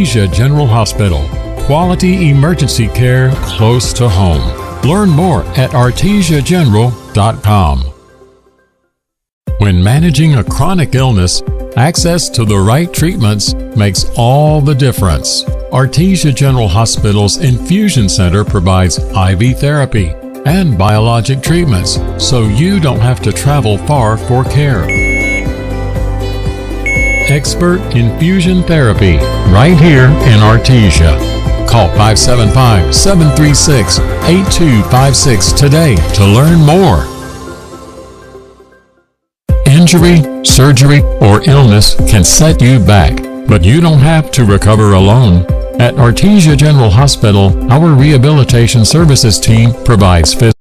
Artesia General Hospital. Quality emergency care close to home. Learn more at artesiageneral.com. When managing a chronic illness, access to the right treatments makes all the difference. Artesia General Hospital's Infusion Center provides IV therapy and biologic treatments, so you don't have to travel far for care. Expert infusion therapy right here in Artesia. Call 575-736-8256 today to learn more. Injury, surgery, or illness can set you back, but you don't have to recover alone. At Artesia General Hospital, our rehabilitation services team provides physical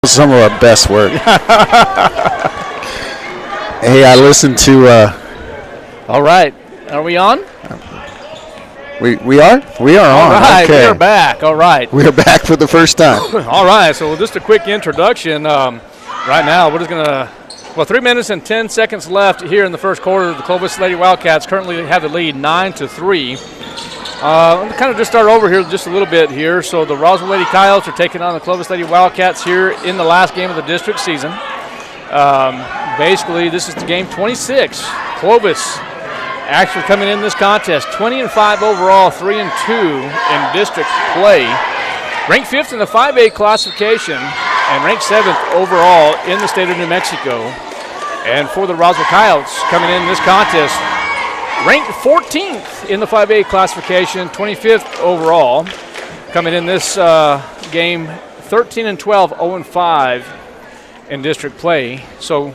Some of our best work. Hey, I listened to. All right, are we on? We are on. All right, okay. we're back. All right, we are back for the first time. All right, so just a quick introduction. Right now, we're just gonna. Well, 3 minutes and 10 seconds left here in the first quarter. The Clovis Lady Wildcats currently have the lead 9-3. I'm kind of just start over here just a little bit here. So the Roswell Lady Coyotes are taking on the Clovis Lady Wildcats here in the last game of the district season. Basically, this is the game 26. Clovis actually coming in this contest 20-5 overall, 3-2 in district play. Ranked 5th in the 5A classification and ranked 7th overall in the state of New Mexico. And for the Roswell Coyotes coming in this contest, ranked 14th in the 5A classification, 25th overall. Coming in this game, 13-12, 0-5 in district play. So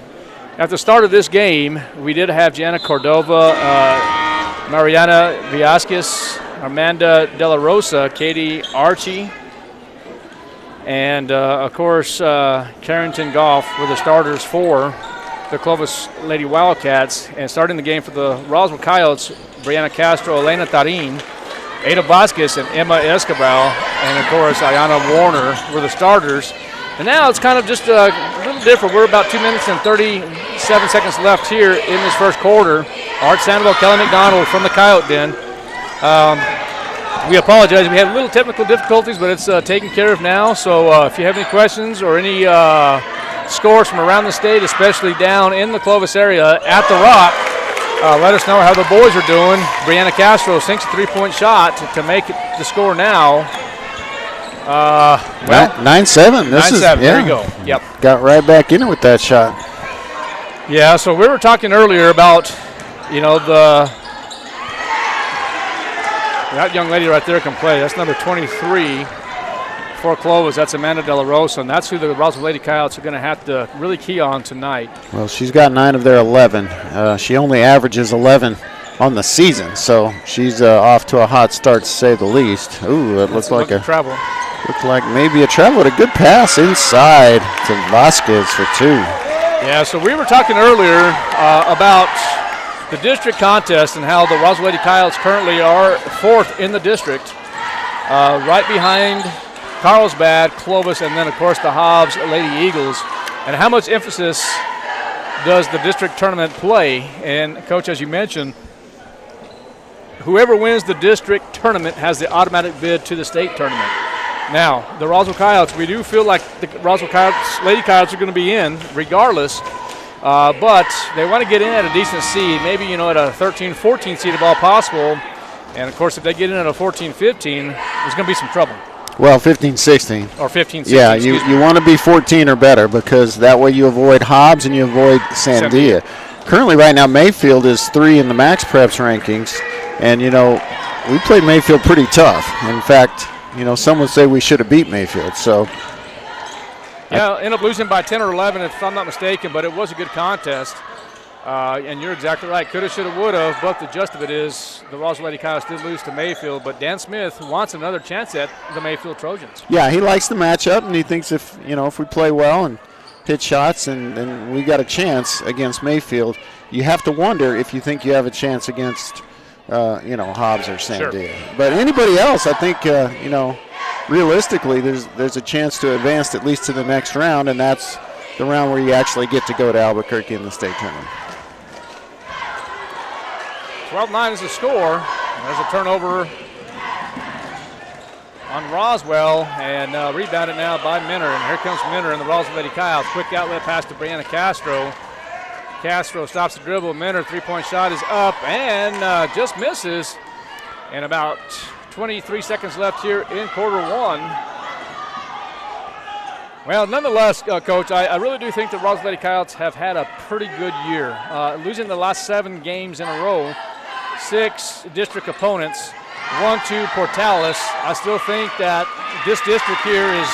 at the start of this game, we did have Gianna Cordova, Mariana Villasquez, Amanda De La Rosa, Katie Archie, and of course Carrington Goff were the starters for the Clovis Lady Wildcats. And starting the game for the Roswell Coyotes, Brianna Castro, Elena Tarin, Ada Vasquez, and Emma Escobar, and of course Ayana Warner were the starters. And now it's kind of just a little different. We're about 2 minutes and 37 seconds left here in this first quarter. Art Sandoval, Kelly McDonald from the Coyote Den. We apologize. We had a little technical difficulties, but it's taken care of now. So if you have any questions or any scores from around the state, especially down in the Clovis area at the Rock, let us know how the boys are doing. Brianna Castro sinks a three-point shot to make it the score now. 9-7. 9-7. There you go. Yep. Got right back in it with that shot. Yeah. So we were talking earlier about, that young lady right there can play. That's number 23 for Clovis. That's Amanda De La Rosa, and that's who the Roswell Lady Coyotes are going to have to really key on tonight. Well, she's got 9 of their 11. She only averages 11 on the season, so she's off to a hot start, to say the least. Ooh, it looks like a travel. Looked like maybe a travel. A good pass inside to Vasquez for 2. Yeah, so we were talking earlier about the district contest and how the Roswell Lady Coyotes currently are 4th in the district, right behind Carlsbad, Clovis, and then, of course, the Hobbs Lady Eagles. And how much emphasis does the district tournament play? And, Coach, as you mentioned, whoever wins the district tournament has the automatic bid to the state tournament. Now, the Roswell Coyotes, we do feel like the Roswell Coyotes, Lady Coyotes are going to be in regardless, but they want to get in at a decent seed, maybe, at a 13-14 seed if all possible. And, of course, if they get in at a 14-15, there's going to be some trouble. Well, 15-16. Or 15-16. Yeah, you want to be 14 or better, because that way you avoid Hobbs and you avoid Sandia. Currently, right now, Mayfield is 3 in the Max Preps rankings. And, we played Mayfield pretty tough. In fact, some would say we should have beat Mayfield. So, yeah, ended up losing by 10 or 11, if I'm not mistaken, but it was a good contest. And you're exactly right. Coulda, shoulda, woulda. But the gist of it is the Roswell Lady Coyotes did lose to Mayfield. But Dan Smith wants another chance at the Mayfield Trojans. Yeah, he likes the matchup, and he thinks if we play well and hit shots and we got a chance against Mayfield, you have to wonder if you think you have a chance against Hobbs or Sandia. Sure. But anybody else, I think, realistically, there's a chance to advance at least to the next round, and that's the round where you actually get to go to Albuquerque in the state tournament. 12-9 is the score. There's a turnover on Roswell, and rebounded now by Minner. And here comes Minner and the Roswell Lady Coyotes. Quick outlet pass to Brianna Castro. Castro stops the dribble. Minner, three-point shot is up and just misses. And about 23 seconds left here in quarter one. Well, nonetheless, Coach, I really do think the Roswell Lady Coyotes have had a pretty good year. Losing the last 7 games in a row, 6 district opponents, 1-2 Portales. I still think that this district here is,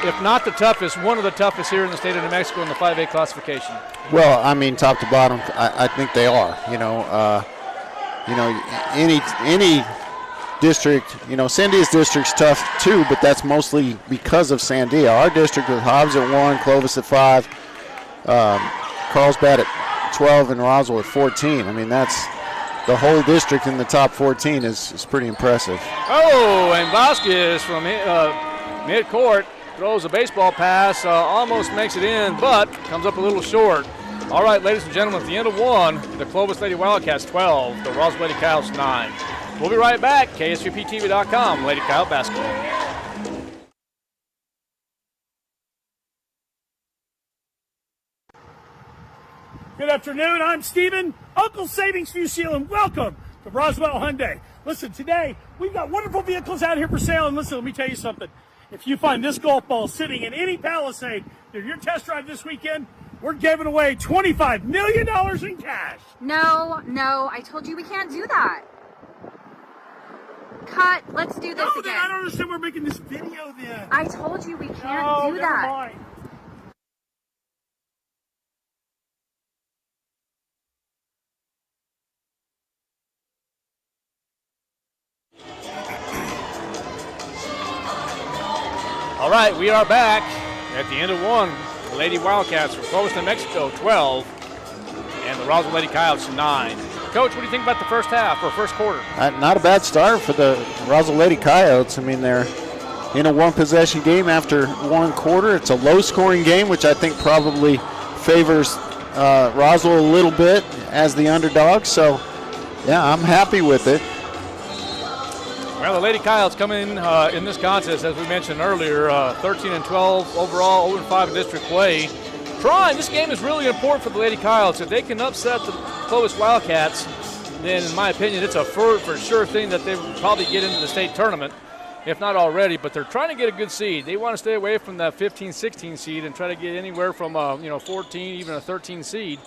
if not the toughest, one of the toughest here in the state of New Mexico in the 5A classification. Well, I mean, top to bottom, I think they are. Any district, Sandia's district's tough too, but that's mostly because of Sandia. Our district with Hobbs at 1, Clovis at 5, Carlsbad at 12, and Roswell at 14. I mean, that's the whole district in the top 14 is pretty impressive. Oh, and Vasquez from mid-court throws a baseball pass, almost makes it in, but comes up a little short. All right, ladies and gentlemen, at the end of 1, the Clovis Lady Wildcats 12, the Roswell Lady Coyotes 9. We'll be right back. KSVPTV.com, Lady Coyote Basketball. Good afternoon. I'm Steven, Uncle Savings View Seal, and welcome to Roswell Hyundai. Listen, today we've got wonderful vehicles out here for sale, and listen, let me tell you something. If you find this golf ball sitting in any Palisade during your test drive this weekend, we're giving away $25 million in cash. No, I told you we can't do that. Cut, let's do this again. Then I don't understand we're making this video then. I told you we can't do never that. Mind. All right, we are back at the end of 1. The Lady Wildcats from Clovis, New Mexico, 12, and the Roswell Lady Coyotes, 9. Coach, what do you think about the first half or first quarter? Not a bad start for the Roswell Lady Coyotes. I mean, they're in a one-possession game after 1 quarter. It's a low-scoring game, which I think probably favors Roswell a little bit as the underdog. So, yeah, I'm happy with it. Well, the Lady Coyotes come in this contest, as we mentioned earlier, 13-12 overall, 0-5 in district play. This game is really important for the Lady Coyotes. If they can upset the Clovis Wildcats, then in my opinion, it's a for sure thing that they will probably get into the state tournament, if not already. But they're trying to get a good seed. They want to stay away from that 15-16 seed and try to get anywhere from 14, even a 13 seed.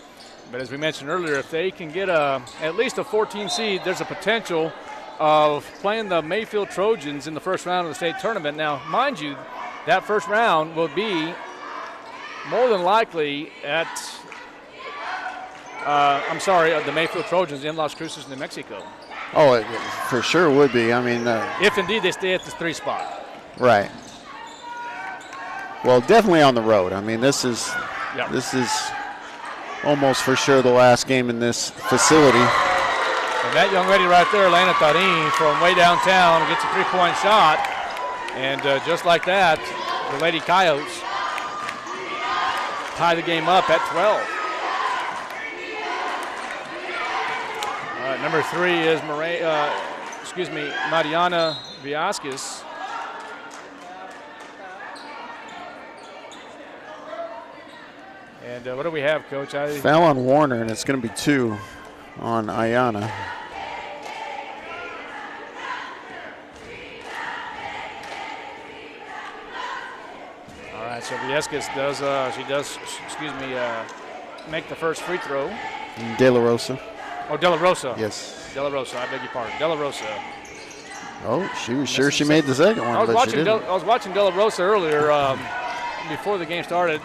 But as we mentioned earlier, if they can get at least a 14 seed, there's a potential of playing the Mayfield Trojans in the first round of the state tournament. Now, mind you, that first round will be more than likely at, the Mayfield Trojans in Las Cruces, New Mexico. Oh, it for sure would be. I mean, if indeed they stay at the 3 spot. Right. Well, definitely on the road. I mean, this is almost for sure the last game in this facility. And that young lady right there, Elena Tarin, from way downtown, gets a 3-point shot. And just like that, the Lady Coyotes tie the game up at 12. All right, number 3 is Mariana Viasquez. And what do we have, Coach? Foul on Warner, and it's going to be 2 on Ayana. All right, so Viescas does make the first free throw. De La Rosa. Oh, De La Rosa. Yes. De La Rosa, I beg your pardon. De La Rosa. Oh, she was sure she made the second one, I was watching De La Rosa earlier before the game started.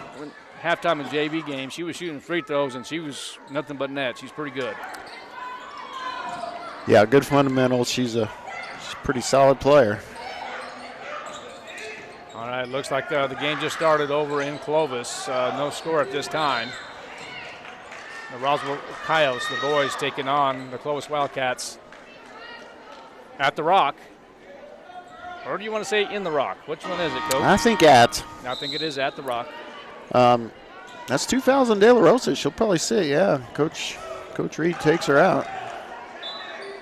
Halftime in the JV game, she was shooting free throws, and she was nothing but net. She's pretty good. Yeah, good fundamentals. She's a pretty solid player. All right, looks like the game just started over in Clovis. No score at this time. The Roswell Coyotes, the boys, taking on the Clovis Wildcats at the Rock. Or do you want to say in the Rock? Which one is it, Coach? I think at. I think it is at the Rock. That's 2,000 De La Rosa. She'll probably sit, yeah. Coach Reed takes her out.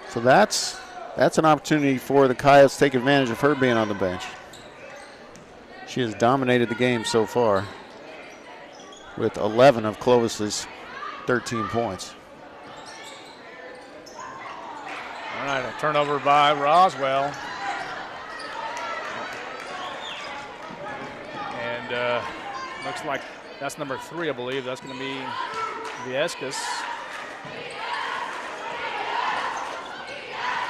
So that's an opportunity for the Coyotes to take advantage of her being on the bench. She has dominated the game so far with 11 of Clovis's 13 points. All right, a turnover by Roswell. And looks like that's number 3, I believe. That's going to be Viescas.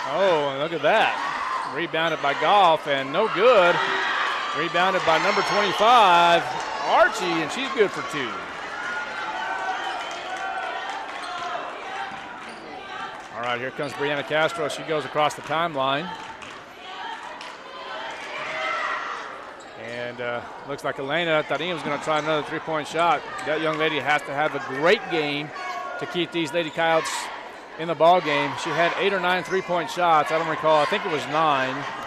Oh, look at that. Rebounded by Goff, and no good. Rebounded by number 25, Archie, and she's good for 2. All right, here comes Brianna Castro. She goes across the timeline. And looks like Elena Tarim is going to try another three-point shot. That young lady has to have a great game to keep these Lady Coyotes in the ball game. She had 8 or 9 three-point shots. I don't recall. I think it was 9.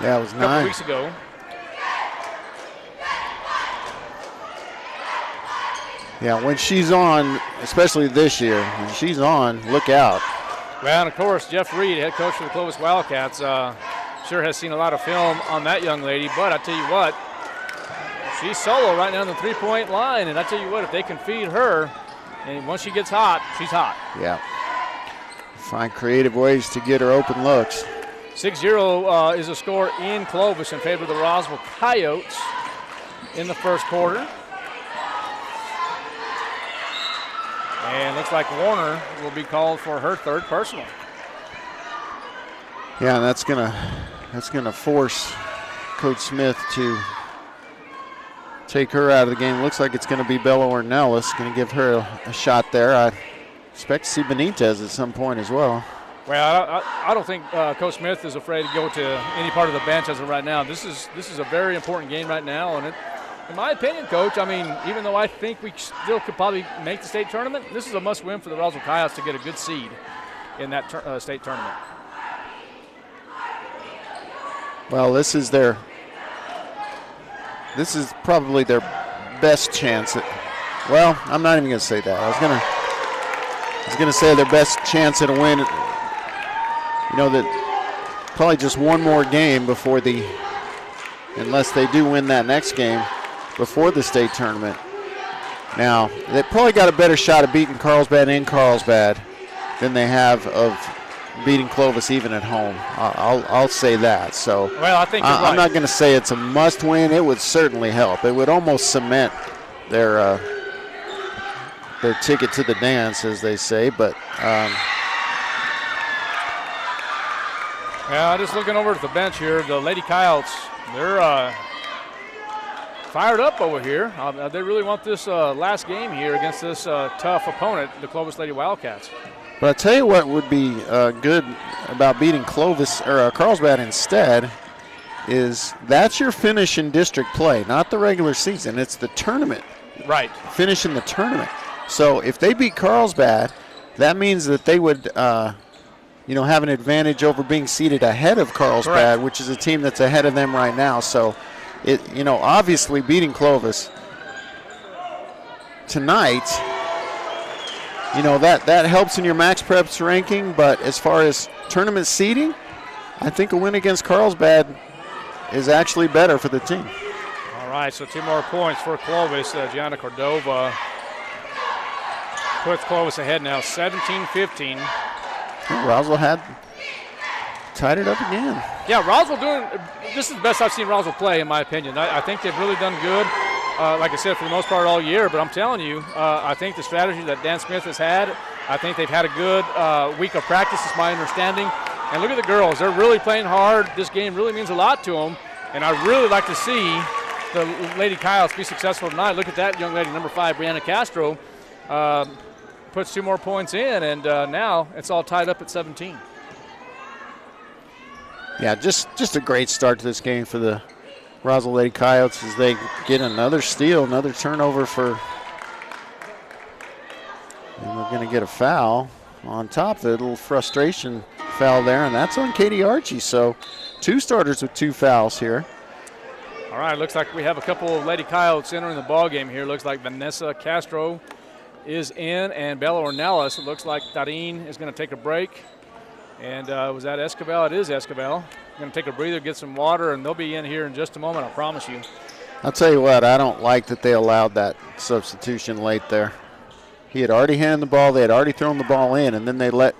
Yeah, it was 9. A couple weeks ago. Yeah, when she's on, especially this year, when she's on, look out. Well, and of course, Jeff Reed, head coach for the Clovis Wildcats, sure has seen a lot of film on that young lady. But I tell you what, she's solo right now on the three-point line. And I tell you what, if they can feed her, and once she gets hot, she's hot. Yeah. Find creative ways to get her open looks. 6-0 is a score in Clovis in favor of the Roswell Coyotes in the first quarter. And looks like Warner will be called for her third personal. Yeah, and that's gonna force Coach Smith to take her out of the game. Looks like it's going to be Bella Ornelas, going to give her a shot there. I expect to see Benitez at some point as well. Well, I don't think Coach Smith is afraid to go to any part of the bench as of right now. This is a very important game right now, and in my opinion, Coach, I mean, even though I think we still could probably make the state tournament, this is a must-win for the Roswell Coyotes to get a good seed in that state tournament. Well, this is probably their best chance. Well, I'm not even going to say that. I was going to say their best chance at a win. You know, that probably just one more game before unless they do win that next game before the state tournament. Now, they probably got a better shot of beating Carlsbad in Carlsbad than they have of beating Clovis even at home. I'll say that. So, well, I think you're right. I'm not going to say it's a must-win. It would certainly help. It would almost cement their ticket to the dance, as they say. But yeah, just looking over at the bench here, the Lady Coyotes, they're fired up over here. They really want this last game here against this tough opponent, the Clovis Lady Wildcats. But I tell you what would be good about beating Clovis or Carlsbad instead is that's your finish in district play, not the regular season. It's the tournament. Right. Finish in the tournament. So if they beat Carlsbad, that means that they would have an advantage over being seated ahead of Carlsbad, correct, which is a team that's ahead of them right now. So, obviously beating Clovis tonight, that helps in your Max Preps ranking. But as far as tournament seeding, I think a win against Carlsbad is actually better for the team. All right, so 2 more points for Clovis. Gianna Cordova puts Clovis ahead now, 17-15. Roswell had tied it up again. Yeah, Roswell this is the best I've seen Roswell play, in my opinion. I think they've really done good, like I said, for the most part all year. But I'm telling you, I think the strategy that Dan Smith has had, I think they've had a good week of practice, is my understanding. And look at the girls. They're really playing hard. This game really means a lot to them. And I really like to see the Lady Coyotes be successful tonight. Look at that young lady, number 5, Brianna Castro, puts 2 more points in, and now it's all tied up at 17. Yeah, just a great start to this game for the Roswell Lady Coyotes as they get another steal, another turnover and we're going to get a foul on top of it, a little frustration foul there, and that's on Katie Archie. So 2 starters with 2 fouls here. All right, looks like we have a couple of Lady Coyotes entering the ball game here. Looks like Vanessa Castro is in, and Bella Ornelas. It looks like Tarin is going to take a break. And was that Escobar? It is Escobar. Going to take a breather, get some water, and they'll be in here in just a moment, I promise you. I'll tell you what, I don't like that they allowed that substitution late there. He had already handed the ball, they had already thrown the ball in, and then they let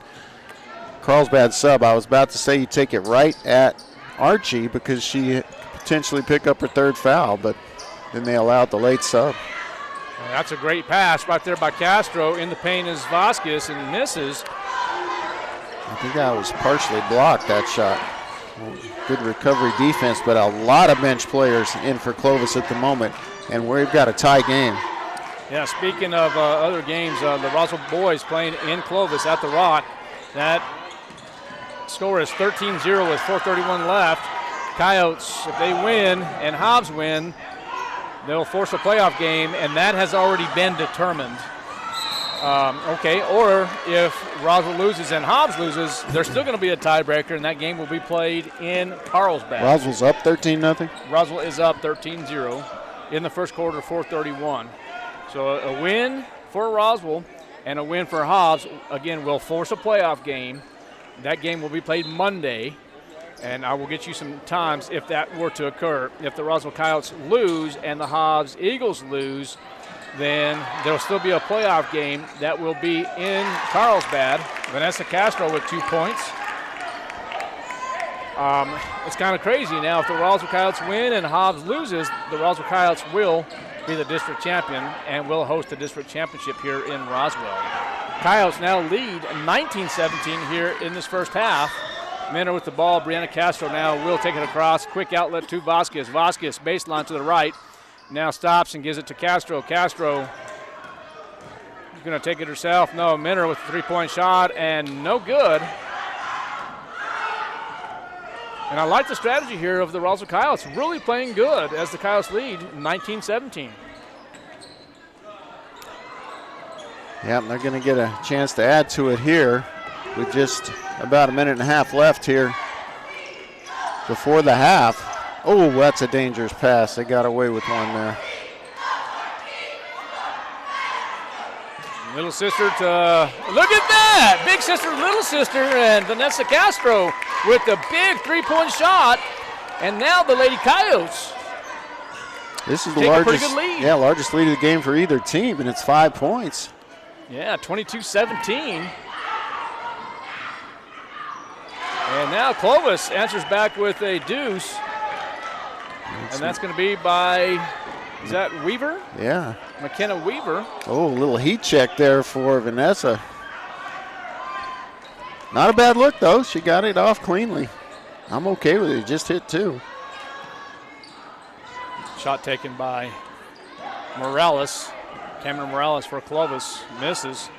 Carlsbad sub. I was about to say you take it right at Archie because she potentially pick up her 3rd foul, but then they allowed the late sub. Well, that's a great pass right there by Castro. In the paint is Vasquez and misses. I think that was partially blocked, that shot. Good recovery defense, but a lot of bench players in for Clovis at the moment, and we've got a tie game. Yeah, speaking of other games, the Roswell boys playing in Clovis at the Rock. That score is 13-0 with 4:31 left. Coyotes, if they win and Hobbs win, they'll force a playoff game, and that has already been determined. Or if Roswell loses and Hobbs loses, there's still going to be a tiebreaker, and that game will be played in Carlsbad. Roswell's up 13-0. Roswell is up 13-0 in the first quarter, 4:31. So a win for Roswell and a win for Hobbs, again, will force a playoff game. That game will be played Monday, and I will get you some times if that were to occur. If the Roswell Coyotes lose and the Hobbs Eagles lose, then there will still be a playoff game that will be in Carlsbad. Vanessa Castro with 2 points. It's kind of crazy now. If the Roswell Coyotes win and Hobbs loses, the Roswell Coyotes will be the district champion and will host the district championship here in Roswell. Coyotes now lead 19-17 here in this first half. Minner with the ball. Brianna Castro now will take it across. Quick outlet to Vasquez. Vasquez baseline to the right. Now stops and gives it to Castro. Castro is going to take it herself. No, Minner with a three-point shot, and no good. And I like the strategy here of the Roswell Coyotes, really playing good as the Coyotes lead 19-17. Yeah, they're going to get a chance to add to it here with just about a minute and a half left here before the half. Oh, that's a dangerous pass. They got away with one there. Little sister to, look at that! Big sister, little sister, and Vanessa Castro with the big three-point shot. And now the Lady Coyotes This is the take largest, a pretty good lead. Yeah, largest lead of the game for either team, and it's 5 points. Yeah, 22-17. And now Clovis answers back with a deuce. And that's going to be by, is that Weaver? Yeah. McKenna Weaver. Oh, a little heat check there for Vanessa. Not a bad look, though. She got it off cleanly. I'm okay with it. Just hit 2. Shot taken by Morales. Cameron Morales for Clovis. Misses.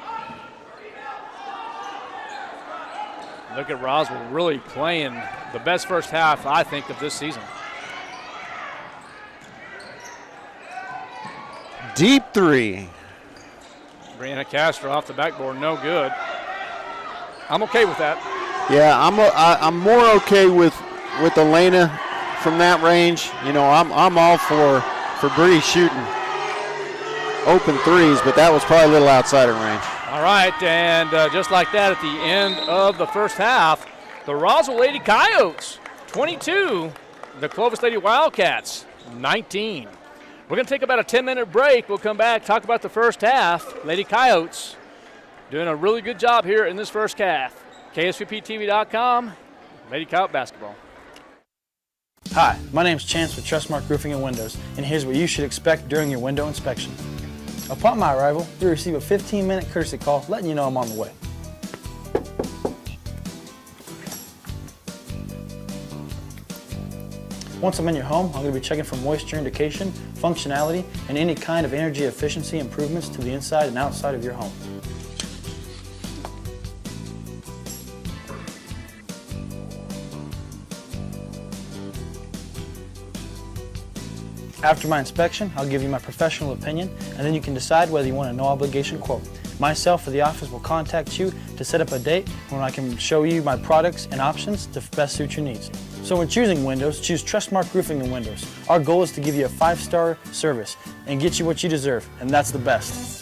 Look at Roswell really playing the best first half, I think, of this season. Deep 3. Brianna Castro off the backboard, no good. I'm okay with that. Yeah, I'm more okay with Elena from that range. You know, I'm all for Bree shooting open threes, but that was probably a little outside of range. All right, and just like that at the end of the first half, the Roswell Lady Coyotes 22, the Clovis Lady Wildcats 19. We're going to take about a 10-minute break. We'll come back, talk about the first half. Lady Coyotes doing a really good job here in this first half. KSVPTV.com, Lady Coyote basketball. Hi, my name's Chance with Trustmark Roofing and Windows, and here's what you should expect during your window inspection. Upon my arrival, you'll receive a 15-minute courtesy call letting you know I'm on the way. Once I'm in your home, I'm going to be checking for moisture indication, functionality, and any kind of energy efficiency improvements to the inside and outside of your home. After my inspection, I'll give you my professional opinion, and then you can decide whether you want a no-obligation quote. Myself or the office will contact you to set up a date when I can show you my products and options to best suit your needs. So when choosing windows, choose Trustmark Roofing and Windows. Our goal is to give you a 5-star service and get you what you deserve, and that's the best.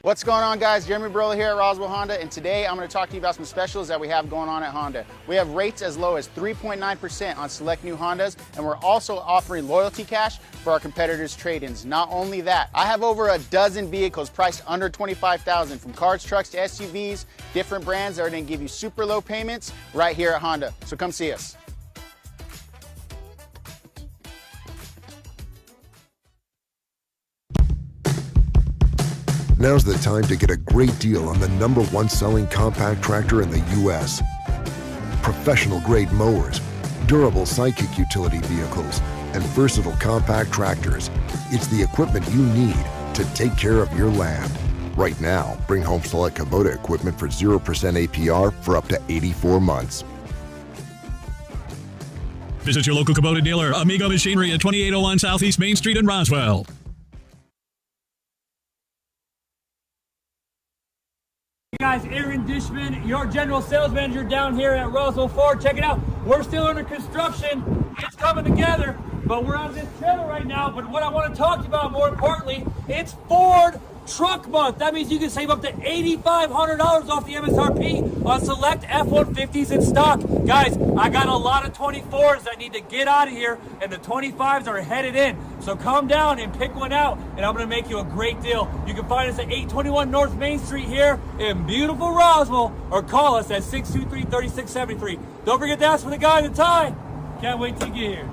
What's going on, guys? Jeremy Brola here at Roswell Honda, and today I'm going to talk to you about some specials that we have going on at Honda. We have rates as low as 3.9% on select new Hondas, and we're also offering loyalty cash for our competitors' trade-ins. Not only that, I have over a dozen vehicles priced under $25,000, from cars, trucks to SUVs, different brands that are going to give you super low payments right here at Honda. So come see us. Now's the time to get a great deal on the #1 selling compact tractor in the U.S. Professional-grade mowers, durable Sidekick utility vehicles, and versatile compact tractors. It's the equipment you need to take care of your land. Right now, bring home select Kubota equipment for 0% APR for up to 84 months. Visit your local Kubota dealer, Amigo Machinery at 2801 Southeast Main Street in Roswell. Hey guys, Aaron Dishman, your general sales manager down here at Roswell Ford. Check it out. We're still under construction. It's coming together, but we're on this trailer right now. But what I want to talk to you about more importantly, it's Ford Truck Month. That means you can save up to $8,500 off the MSRP on select F-150s in stock. Guys, I got a lot of 24s that need to get out of here, and the 25s are headed in. So come down and pick one out, and I'm going to make you a great deal. You can find us at 821 North Main Street here in beautiful Roswell, or call us at 623-3673. Don't forget to ask for the guy in the tie. Can't wait till you get here.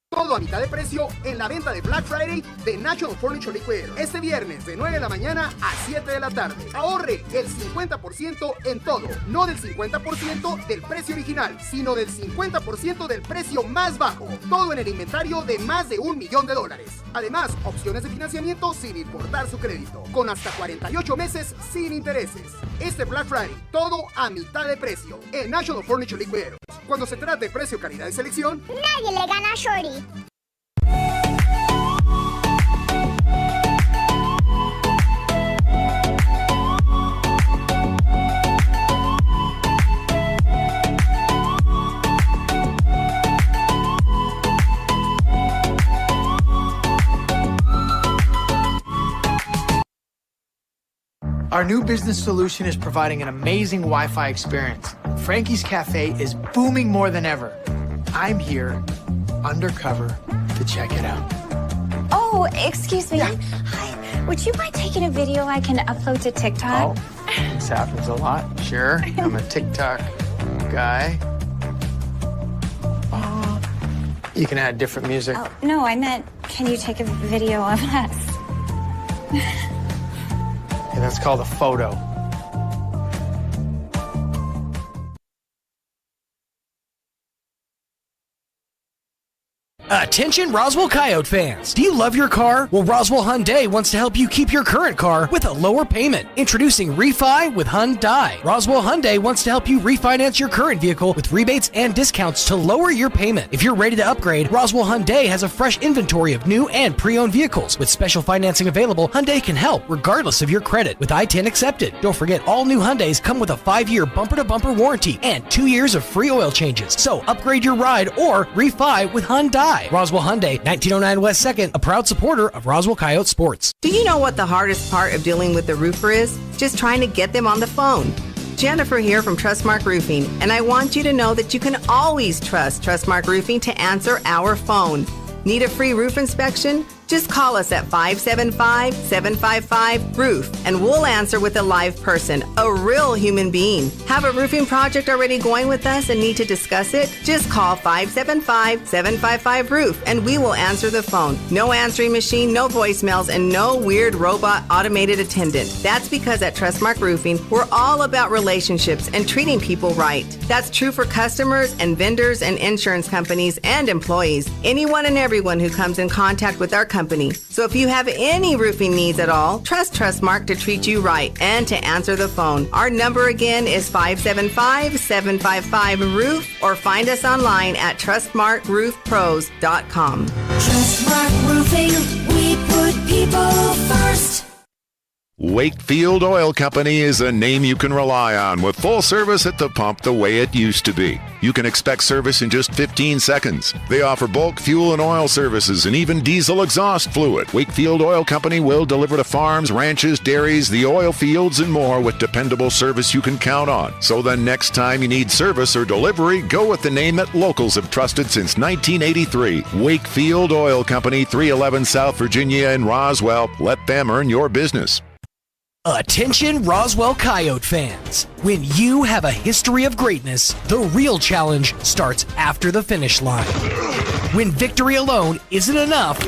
Todo a mitad de precio en la venta de Black Friday de National Furniture Liquidation. Este viernes de 9 de la mañana a 7 de la tarde. Ahorre el 50% en todo. No del 50% del precio original, sino del 50% del precio más bajo. Todo en el inventario de más de $1 millón. Además, opciones de financiamiento sin importar su crédito. Con hasta 48 meses sin intereses. Este Black Friday, todo a mitad de precio en National Furniture Liquidation. Cuando se trata de precio, calidad y selección, nadie le gana a Shorty. Our new business solution is providing an amazing Wi-Fi experience. Frankie's Cafe is booming more than ever. I'm here, undercover, to check it out. Oh, excuse me. Hi. Would you mind taking a video I can upload to TikTok? Oh, this happens a lot. Sure, I'm a TikTok guy. Oh, you can add different music. Oh, no, I meant, can you take a video of us? And that's called a photo. Attention Roswell Coyote fans! Do you love your car? Well, Roswell Hyundai wants to help you keep your current car with a lower payment. Introducing Refi with Hyundai. Roswell Hyundai wants to help you refinance your current vehicle with rebates and discounts to lower your payment. If you're ready to upgrade, Roswell Hyundai has a fresh inventory of new and pre-owned vehicles. With special financing available, Hyundai can help regardless of your credit with I-10 accepted. Don't forget, all new Hyundais come with a 5-year bumper-to-bumper warranty and 2 years of free oil changes. So upgrade your ride or refi with Hyundai. Roswell Hyundai, 1909 West 2nd, a proud supporter of Roswell Coyote Sports. Do you know what the hardest part of dealing with the roofer is? Just trying to get them on the phone. Jennifer here from Trustmark Roofing, and I want you to know that you can always trust Trustmark Roofing to answer our phone. Need a free roof inspection? Just call us at 575-755-ROOF and we'll answer with a live person, a real human being. Have a roofing project already going with us and need to discuss it? Just call 575-755-ROOF and we will answer the phone. No answering machine, no voicemails, and no weird robot automated attendant. That's because at Trustmark Roofing, we're all about relationships and treating people right. That's true for customers and vendors and insurance companies and employees. Anyone and everyone who comes in contact with our company. So if you have any roofing needs at all, trust Trustmark to treat you right and to answer the phone. Our number again is 575-755-ROOF or find us online at trustmarkroofpros.com. Trustmark Roofing, we put people first. Wakefield Oil Company is a name you can rely on with full service at the pump the way it used to be. You can expect service in just 15 seconds. They offer bulk fuel and oil services and even diesel exhaust fluid. Wakefield Oil Company will deliver to farms, ranches, dairies, the oil fields, and more with dependable service you can count on. So the next time you need service or delivery, go with the name that locals have trusted since 1983. Wakefield Oil Company, 311 South Virginia in Roswell. Let them earn your business. Attention Roswell Coyote fans. When you have a history of greatness, the real challenge starts after the finish line. When victory alone isn't enough,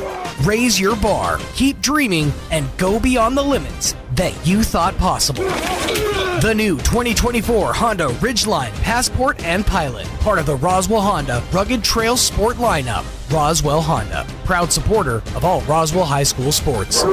raise your bar, keep dreaming, and go beyond the limits that you thought possible. The new 2024 Honda Ridgeline Passport and Pilot, part of the Roswell Honda Rugged Trail Sport lineup. Roswell Honda, proud supporter of all Roswell High School sports.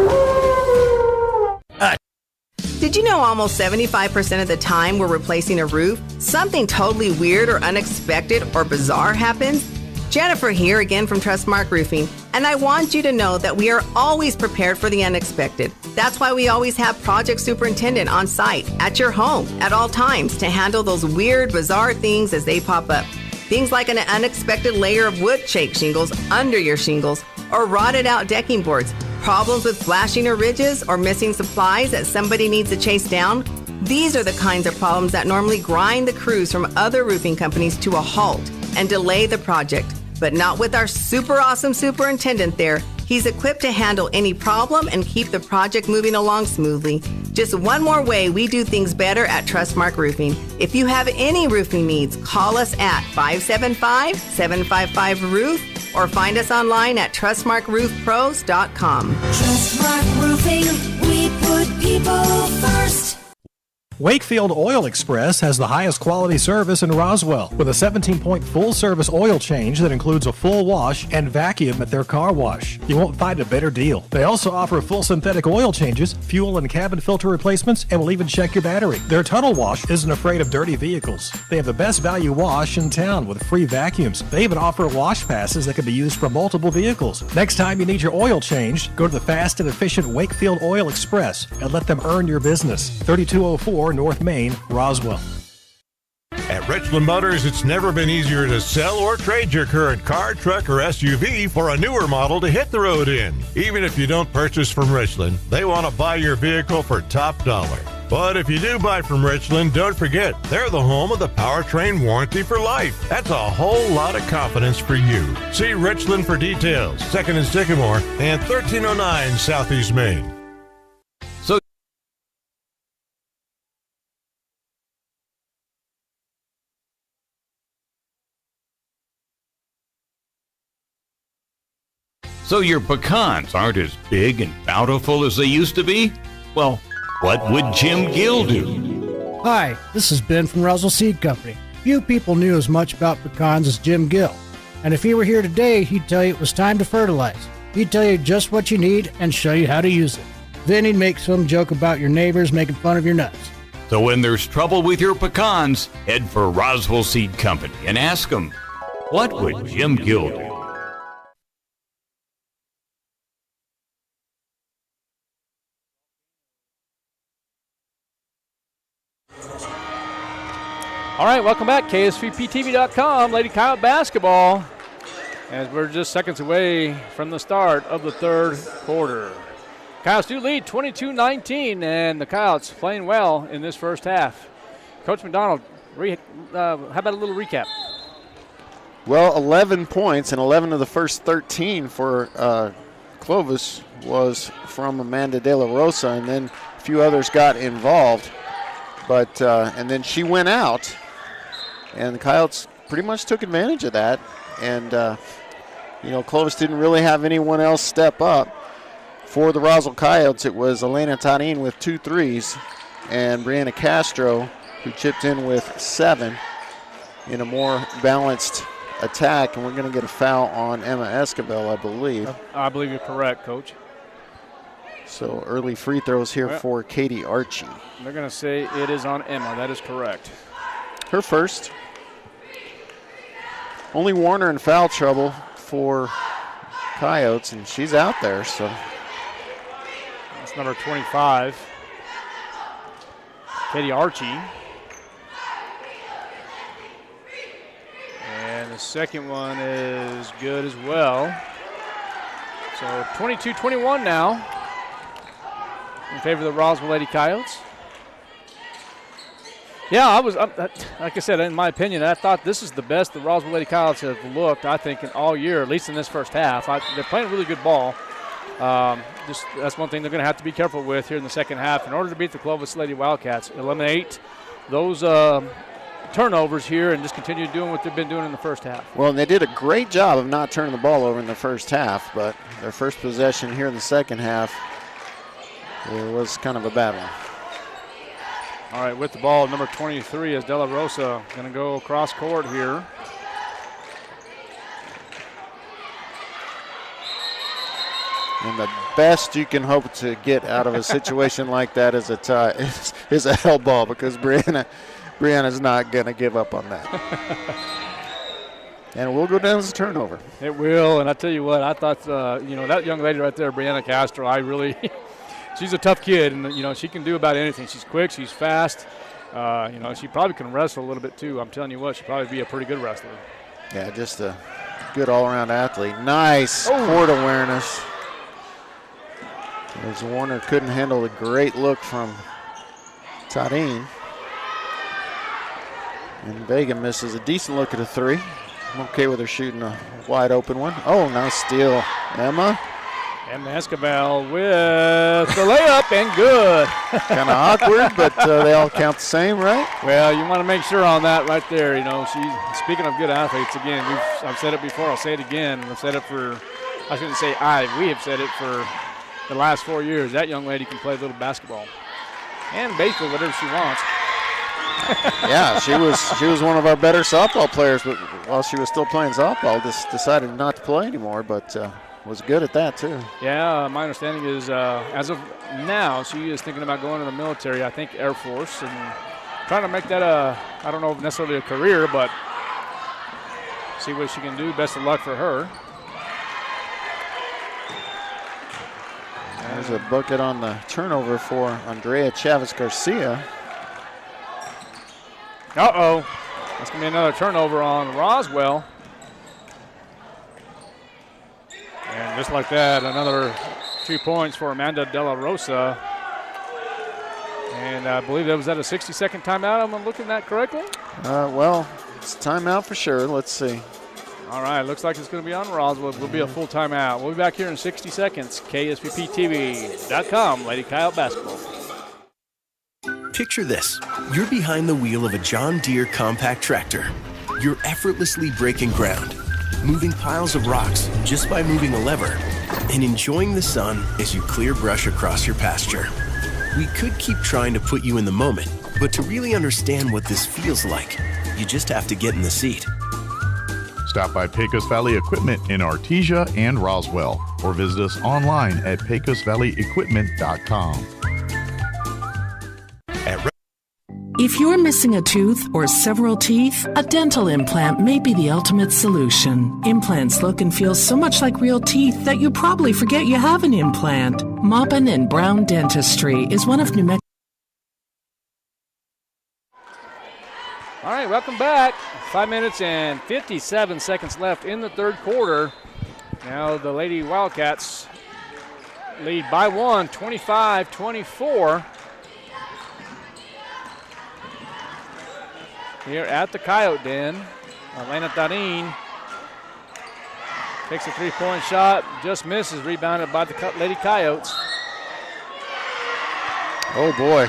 Did you know almost 75% of the time we're replacing a roof, something totally weird or unexpected or bizarre happens? Jennifer here again from Trustmark Roofing, and I want you to know that we are always prepared for the unexpected. That's why we always have project superintendent on site at your home at all times to handle those weird, bizarre things as they pop up. Things like an unexpected layer of wood shake shingles under your shingles or rotted out decking boards, problems with flashing or ridges or missing supplies that somebody needs to chase down. These are the kinds of problems that normally grind the crews from other roofing companies to a halt and delay the project. But not with our super awesome superintendent there. He's equipped to handle any problem and keep the project moving along smoothly. Just one more way we do things better at Trustmark Roofing. If you have any roofing needs, call us at 575-755-ROOF or find us online at trustmarkroofpros.com. Trustmark Roofing, we put people first. Wakefield Oil Express has the highest quality service in Roswell with a 17-point full-service oil change that includes a full wash and vacuum at their car wash. You won't find a better deal. They also offer full synthetic oil changes, fuel and cabin filter replacements, and will even check your battery. Their tunnel wash isn't afraid of dirty vehicles. They have the best value wash in town with free vacuums. They even offer wash passes that can be used for multiple vehicles. Next time you need your oil changed, go to the fast and efficient Wakefield Oil Express and let them earn your business. 3204 North Main, Roswell. At Richland Motors, it's never been easier to sell or trade your current car, truck, or SUV for a newer model to hit the road in. Even if you don't purchase from Richland, they want to buy your vehicle for top dollar. But if you do buy from Richland, don't forget, they're the home of the powertrain warranty for life. That's a whole lot of confidence for you. See Richland for details. 2nd and Sycamore and 1309 Southeast Main. So your pecans aren't as big and bountiful as they used to be? Well, what would Jim Gill do? Hi, this is Ben from Roswell Seed Company. Few people knew as much about pecans as Jim Gill. And if he were here today, he'd tell you it was time to fertilize. He'd tell you just what you need and show you how to use it. Then he'd make some joke about your neighbors making fun of your nuts. So when there's trouble with your pecans, head for Roswell Seed Company and ask them, what would Jim Gill do? All right, welcome back. KSVPTV.com, Lady Coyote basketball, as we're just seconds away from the start of the third quarter. Coyotes do lead 22-19, and the Coyotes playing well in this first half. Coach McDonald, how about a little recap? Well, 11 points, and 11 of the first 13 for Clovis was from Amanda De La Rosa, and then a few others got involved. But and then she went out, and the Coyotes pretty much took advantage of that. And, Clovis didn't really have anyone else step up. For the Roswell Coyotes, it was Elena Tarin with 2 threes, and Brianna Castro, who chipped in with 7 in a more balanced attack. And we're going to get a foul on Emma Escobar, I believe. I believe you're correct, Coach. So early free throws here for Katie Archie. They're going to say it is on Emma. That is correct. Her first. Only Warner in foul trouble for Coyotes, and she's out there. So that's number 25, Katie Archie. And the second one is good as well. So 22-21 now in favor of the Roswell Lady Coyotes. Yeah, I was, like I said, in my opinion, I thought this is the best the Roswell Lady Coyotes have looked, I think, in all year, at least in this first half. They're playing really good ball. That's one thing they're going to have to be careful with here in the second half in order to beat the Clovis Lady Wildcats. Eliminate those turnovers here and just continue doing what they've been doing in the first half. Well, and they did a great job of not turning the ball over in the first half, but their first possession here in the second half, it was kind of a bad one. All right, with the ball, number 23 is De La Rosa going to go across court here. And the best you can hope to get out of a situation like that is a tie, is a hell ball, because Brianna's not going to give up on that. And we'll go down as a turnover. It will, and I tell you what, I thought, that young lady right there, Brianna Castro, she's a tough kid, and, she can do about anything. She's quick, she's fast. She probably can wrestle a little bit, too. I'm telling you what, she'll probably be a pretty good wrestler. Yeah, just a good all-around athlete. Nice court awareness. As Warner couldn't handle the great look from Tarin. And Vega misses a decent look at a three. I'm okay with her shooting a wide open one. Oh, nice steal, Emma. Emma Escobar with the layup, and good. Kind of awkward, but they all count the same, right? Well, you want to make sure on that right there. She's speaking of good athletes. Again, I've said it before. I'll say it again. I've said it we have said it for the last 4 years. That young lady can play a little basketball and basically whatever she wants. Yeah, she was one of our better softball players, but while she was still playing softball, just decided not to play anymore, but was good at that too. Yeah, my understanding is as of now, she is thinking about going to the military, I think Air Force, and trying to make that I don't know if necessarily a career, but see what she can do. Best of luck for her. There's a bucket on the turnover for Andrea Chavez Garcia. Uh-oh. That's going to be another turnover on Roswell. And just like that, another 2 points for Amanda De La Rosa. And I believe that was at a 60-second timeout. Am I looking at that correctly? Well, it's timeout for sure. Let's see. All right, looks like it's going to be on Roswell. It will be a full timeout. We'll be back here in 60 seconds. KSVPTV.com, Lady Coyote Basketball. Picture this. You're behind the wheel of a John Deere compact tractor. You're effortlessly breaking ground, moving piles of rocks just by moving a lever, and enjoying the sun as you clear brush across your pasture. We could keep trying to put you in the moment, but to really understand what this feels like, you just have to get in the seat. Stop by Pecos Valley Equipment in Artesia and Roswell, or visit us online at pecosvalleyequipment.com. If you're missing a tooth or several teeth, a dental implant may be the ultimate solution. Implants look and feel so much like real teeth that you probably forget you have an implant. Maupin and Brown Dentistry is one of New Mexico's. All right, welcome back. 5 minutes and 57 seconds left in the third quarter. Now the Lady Wildcats lead by one, 25-24. Here at the Coyote Den, Elena Tarin takes a three-point shot, just misses, rebounded by the Lady Coyotes. Oh boy.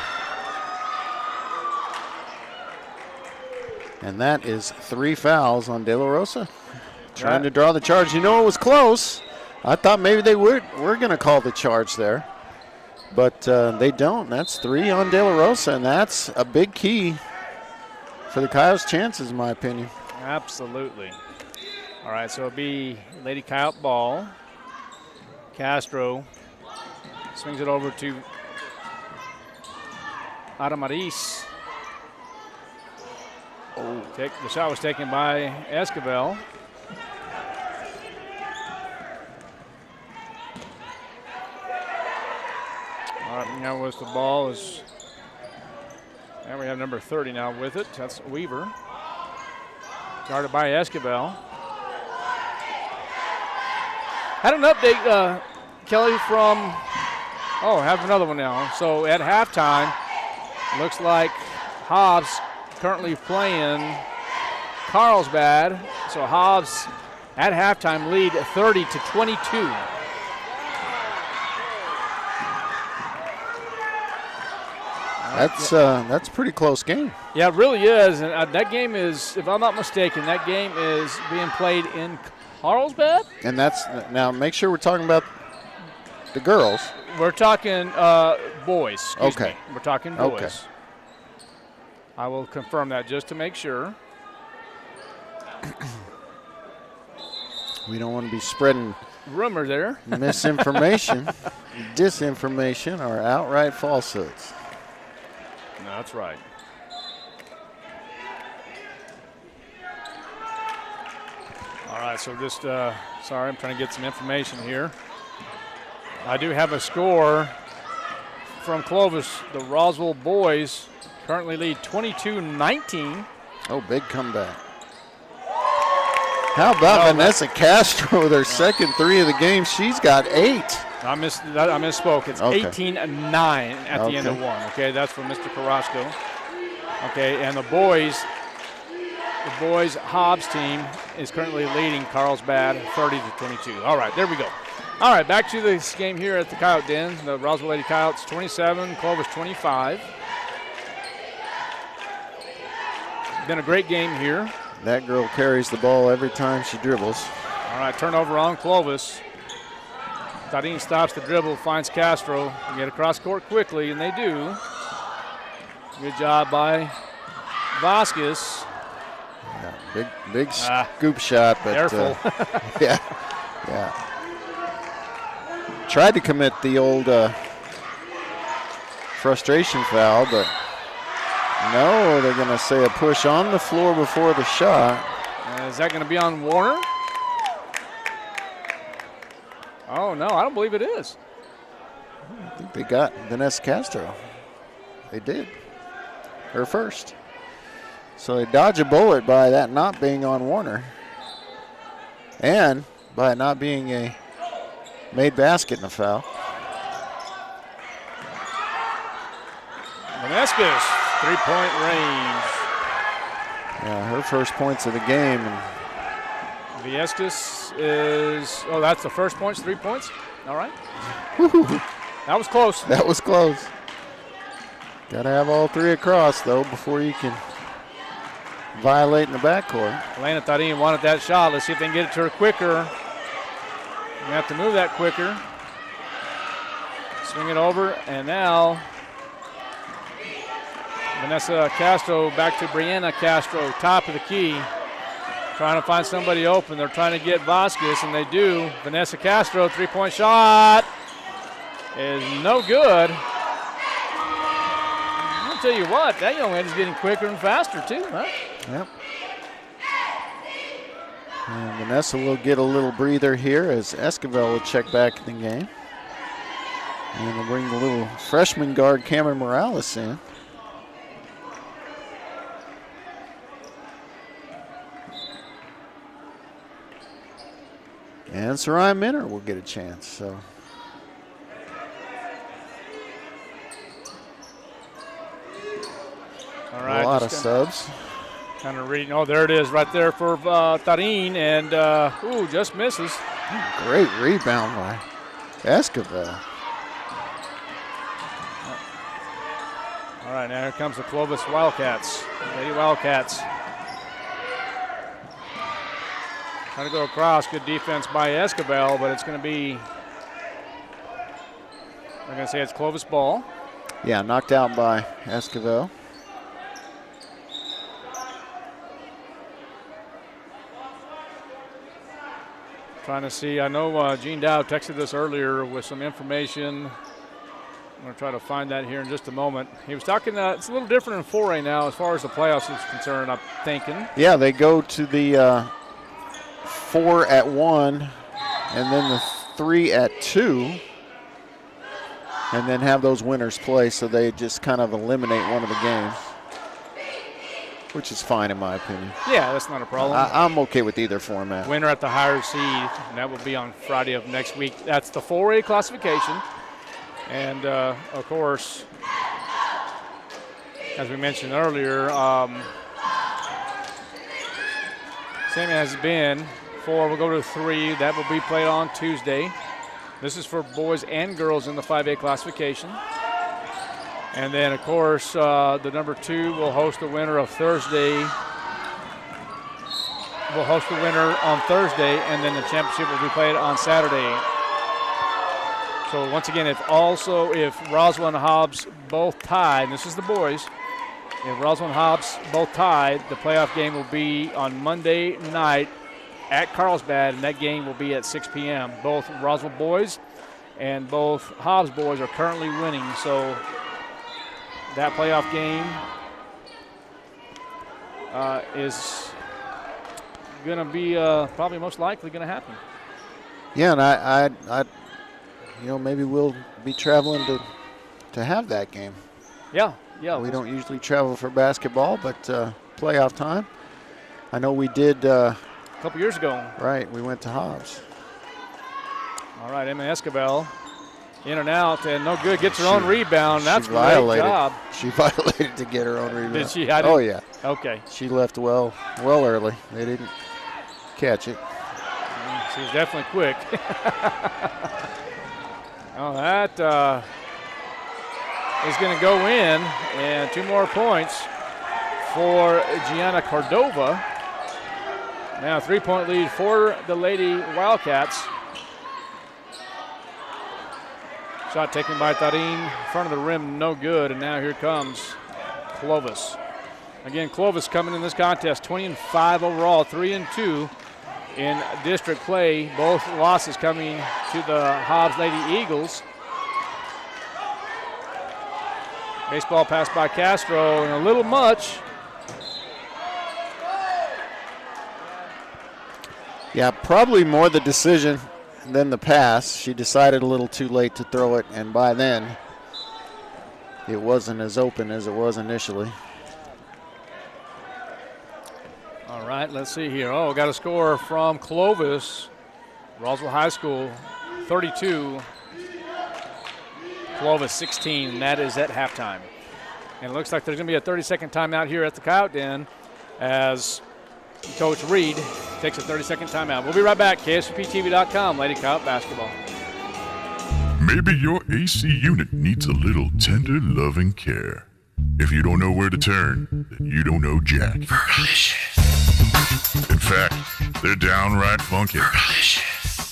And that is 3 fouls on De La Rosa. Trying to draw the charge. It was close. I thought maybe they were going to call the charge there. But they don't. That's 3 on De La Rosa, and that's a big key for the Coyotes' chances, in my opinion. Absolutely. All right, so it'll be Lady Coyote ball. Castro swings it over to Adamaris. The shot was taken by Esquivel. All right, now with the ball is, and we have number 30 now with it. That's Weaver. Guarded by Esquivel. Had an update, Kelly, from, have another one now. So at halftime, looks like Hobbs currently playing Carlsbad. So Hobbs at halftime lead 30-22. That's a pretty close game. Yeah, it really is. And that game is, if I'm not mistaken, that game is being played in Carlsbad. And that's now. Make sure we're talking about the girls. We're talking boys. Excuse me. We're talking boys. Okay. I will confirm that just to make sure. We don't want to be spreading rumor there. Misinformation, disinformation, or outright falsehoods. No, that's right. All right, so just, sorry, I'm trying to get some information here. I do have a score from Clovis. The Roswell boys currently lead 22-19. Oh, big comeback. How about Vanessa Castro with her second 3 of the game? She's got 8. I misspoke. It's 18-9 at the end of 1. Okay, that's for Mr. Carrasco. Okay, and the boys Hobbs team is currently leading Carlsbad 30-22. All right, there we go. All right, back to this game here at the Coyote Den. The Roswell Lady Coyotes 27, Clovis 25. Been a great game here. That girl carries the ball every time she dribbles. All right, turnover on Clovis. Tadine stops the dribble, finds Castro. Get across court quickly, and they do. Good job by Vasquez. Yeah, big scoop shot, but careful. yeah. Tried to commit the old frustration foul, but no, they're going to say a push on the floor before the shot. Is that going to be on Warner? Oh, no, I don't believe it is. I think they got Vanessa Castro. They did. Her first. So they dodge a bullet by that not being on Warner. And by it not being a made basket in a foul. Vanessa, three-point range. Yeah, her first points of the game. And Viescas is, that's the first points, 3 points. All right. That was close. That was close. Got to have all 3 across, though, before you can violate in the backcourt. Elena Tarin wanted that shot. Let's see if they can get it to her quicker. We have to move that quicker. Swing it over, and now Vanessa Castro back to Brianna Castro, top of the key. Trying to find somebody open. They're trying to get Vasquez, and they do. Vanessa Castro, three-point shot is no good. I'll tell you what, that young lady's getting quicker and faster too, huh? Yep. And Vanessa will get a little breather here as Esquivel will check back in the game. And they'll bring the little freshman guard Cameron Morales in. And Sarai Minner will get a chance. So all right, a lot of subs. Kind of reading. Oh, there it is right there for Tarin. And, just misses. Great rebound by Esquivel. All right, now here comes the Clovis Wildcats. Lady Wildcats. Trying to go across. Good defense by Esquivel, but it's going to be, I'm going to say it's Clovis ball. Yeah, knocked out by Esquivel. Trying to see, I know Gene Dow texted us earlier with some information. I'm going to try to find that here in just a moment. He was talking, it's a little different in 4A now as far as the playoffs is concerned, I'm thinking. Yeah, they go to the 4 at 1 and then the 3 at 2 and then have those winners play, so they just kind of eliminate one of the games, which is fine in my opinion. Yeah, that's not a problem. I'm okay with either format. Winner at the higher seed, and that will be on Friday of next week. That's the 4A classification. And, of course, as we mentioned earlier, same as been. 4 will go to 3. That will be played on Tuesday. This is for boys and girls in the 5A classification. And then, of course, the number 2 will host the winner of Thursday. Will host the winner on Thursday, and then the championship will be played on Saturday. So once again, if Roswell and Hobbs both tie, and this is the boys, if Roswell and Hobbs both tie, the playoff game will be on Monday night at Carlsbad, and that game will be at 6 p.m. Both Roswell boys and both Hobbs boys are currently winning, so that playoff game is going to be probably most likely going to happen. Yeah, and I maybe we'll be traveling to have that game. Yeah. We don't usually travel for basketball, but playoff time. I know we did a couple years ago. Right, we went to Hobbs. All right, Emma Escobar in and out, and no good. Gets her own rebound. That's a great job. She violated to get her own rebound. Did she? Oh, yeah. Okay. She left well early. They didn't catch it. She was definitely quick. Oh, that is going to go in, and 2 more points for Gianna Cordova. Now 3-point lead for the Lady Wildcats. Shot taken by Tarin, front of the rim, no good, and now here comes Clovis. Again, Clovis coming in this contest, 20-5 overall, 3-2 in district play. Both losses coming to the Hobbs Lady Eagles. Baseball pass by Castro, and a little much. Yeah, probably more the decision than the pass. She decided a little too late to throw it, and by then it wasn't as open as it was initially. All right, let's see here. Oh, got a score from Clovis, Roswell High School, 32. Clovis 16, and that is at halftime. And it looks like there's going to be a 30-second timeout here at the Coyote Den as Coach Reed takes a 30-second timeout. We'll be right back. KSVPTV.com, Lady Coyote Basketball. Maybe your AC unit needs a little tender loving care. If you don't know where to turn, then you don't know Jack. Fergalicious. In fact, they're downright funky. Fergalicious.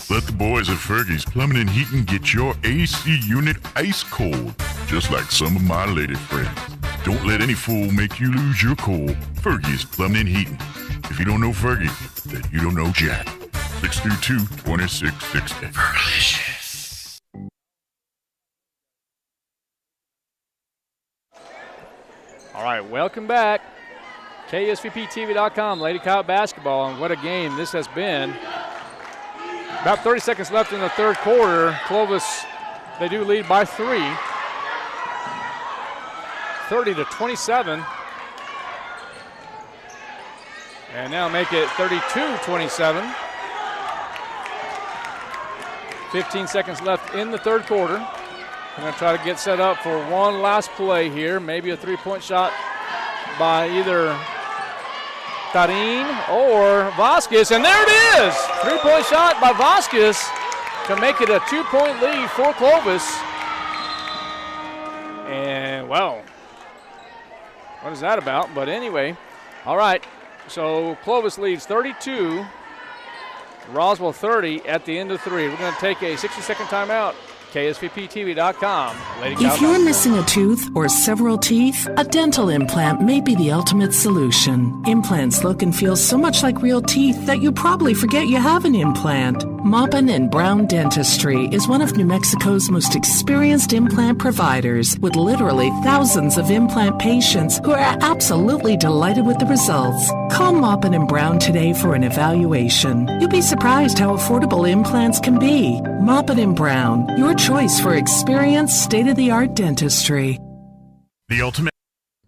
Let the boys at Fergie's Plumbing and Heating get your AC unit ice cold, just like some of my lady friends. Don't let any fool make you lose your cool. Fergie's Plumbing and Heating. If you don't know Fergie, then you don't know Jack. 632-2660. Fergalicious. All right, welcome back. KSVPTV.com, Lady Coyote Basketball, and what a game this has been. About 30 seconds left in the third quarter. Clovis, they do lead by 3. 30-27. And now make it 32-27. 15 seconds left in the third quarter. I'm going to try to get set up for one last play here. Maybe a 3-point shot by either Tarin or Vasquez, and there it is! 3-point shot by Vasquez to make it a 2-point lead for Clovis. And, well, what is that about? But anyway, all right, so Clovis leads 32, Roswell 30 at the end of 3. We're going to take a 60-second timeout. KSVPTV.com. If you're missing a tooth or several teeth, a dental implant may be the ultimate solution. Implants look and feel so much like real teeth that you probably forget you have an implant. Maupin and Brown Dentistry is one of New Mexico's most experienced implant providers, with literally thousands of implant patients who are absolutely delighted with the results. Call Maupin and Brown today for an evaluation. You'll be surprised how affordable implants can be. Maupin and Brown, your choice for experienced, state-of-the-art dentistry. The ultimate.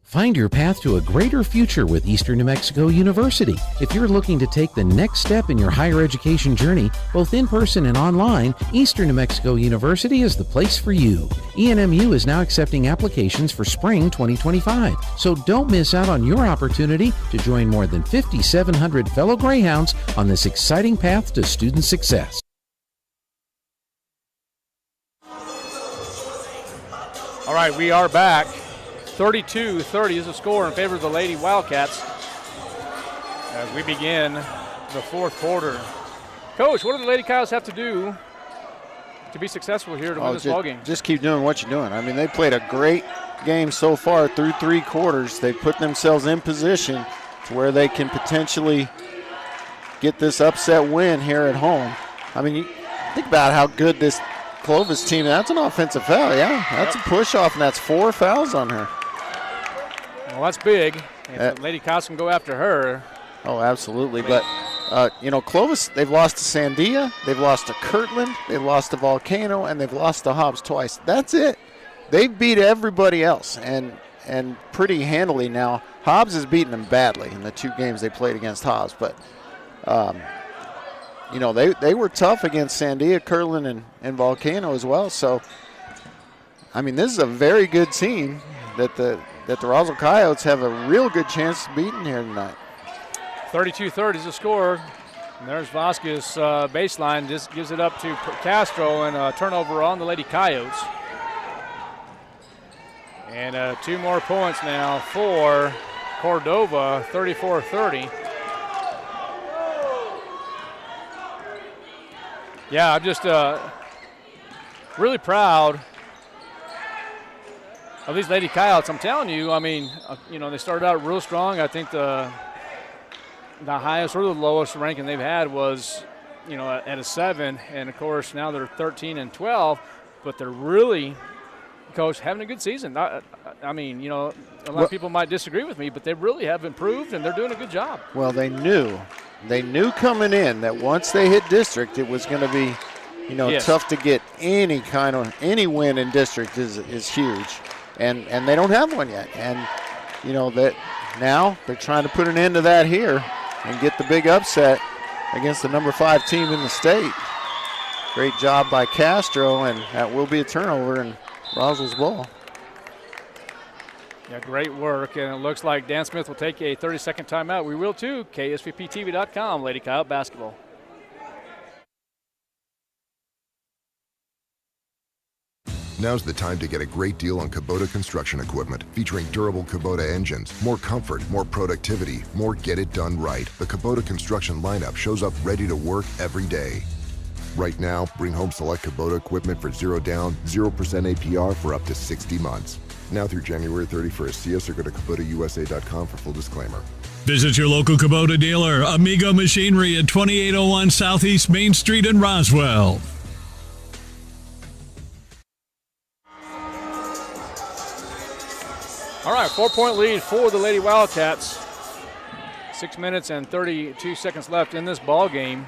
Find your path to a greater future with Eastern New Mexico University. If you're looking to take the next step in your higher education journey, both in person and online, Eastern New Mexico University is the place for you. ENMU is now accepting applications for spring 2025, so don't miss out on your opportunity to join more than 5,700 fellow Greyhounds on this exciting path to student success. All right, we are back. 32-30 is the score in favor of the Lady Wildcats as we begin the fourth quarter. Coach, what do the Lady Coyotes have to do to be successul here to win this ballgame? Just keep doing what you're doing. I mean, they played a great game so far through 3 quarters. They put themselves in position to where they can potentially get this upset win here at home. I mean, you think about how good this Clovis team, that's an offensive foul, yeah. That's a push-off, and that's 4 fouls on her. Well, that's big. If the Lady Coyotes can go after her. Oh, absolutely. But, Clovis, they've lost to Sandia, they've lost to Kirtland, they've lost to Volcano, and they've lost to Hobbs twice. That's it. They've beat everybody else, and pretty handily now. Hobbs has beaten them badly in the 2 games they played against Hobbs. But, they were tough against Sandia, Kirtland, and Volcano as well. So, I mean, this is a very good team that the Roswell Coyotes have a real good chance of beating here tonight. 32-30 is the score. And there's Vasquez baseline, just gives it up to Castro, and a turnover on the Lady Coyotes. And 2 more points now for Cordova, 34-30. Yeah, I'm just really proud of these Lady Coyotes. I'm telling you, I mean, they started out real strong. I think the highest or the lowest ranking they've had was, at a 7. And, of course, now they're 13 and 12. But they're really, Coach, having a good season. A lot of people might disagree with me, but they really have improved, and they're doing a good job. Well, they knew coming in that once they hit district, it was going to be, Yes. tough to get any win in district is huge. And they don't have one yet. And, that now they're trying to put an end to that here and get the big upset against the number 5 team in the state. Great job by Castro, and that will be a turnover in Roswell's ball. Yeah, great work, and it looks like Dan Smith will take a 30-second timeout. We will too. KSVPTV.com, Lady Coyote basketball. Now's the time to get a great deal on Kubota construction equipment, featuring durable Kubota engines, more comfort, more productivity, more get it done right. The Kubota construction lineup shows up ready to work every day. Right now, bring home select Kubota equipment for 0 down, 0% APR for up to 60 months. Now through January 31st. See us or go to KubotaUSA.com for full disclaimer. Visit your local Kubota dealer, Amigo Machinery at 2801 Southeast Main Street in Roswell. All right, 4-point lead for the Lady Wildcats. 6 minutes and 32 seconds left in this ball game.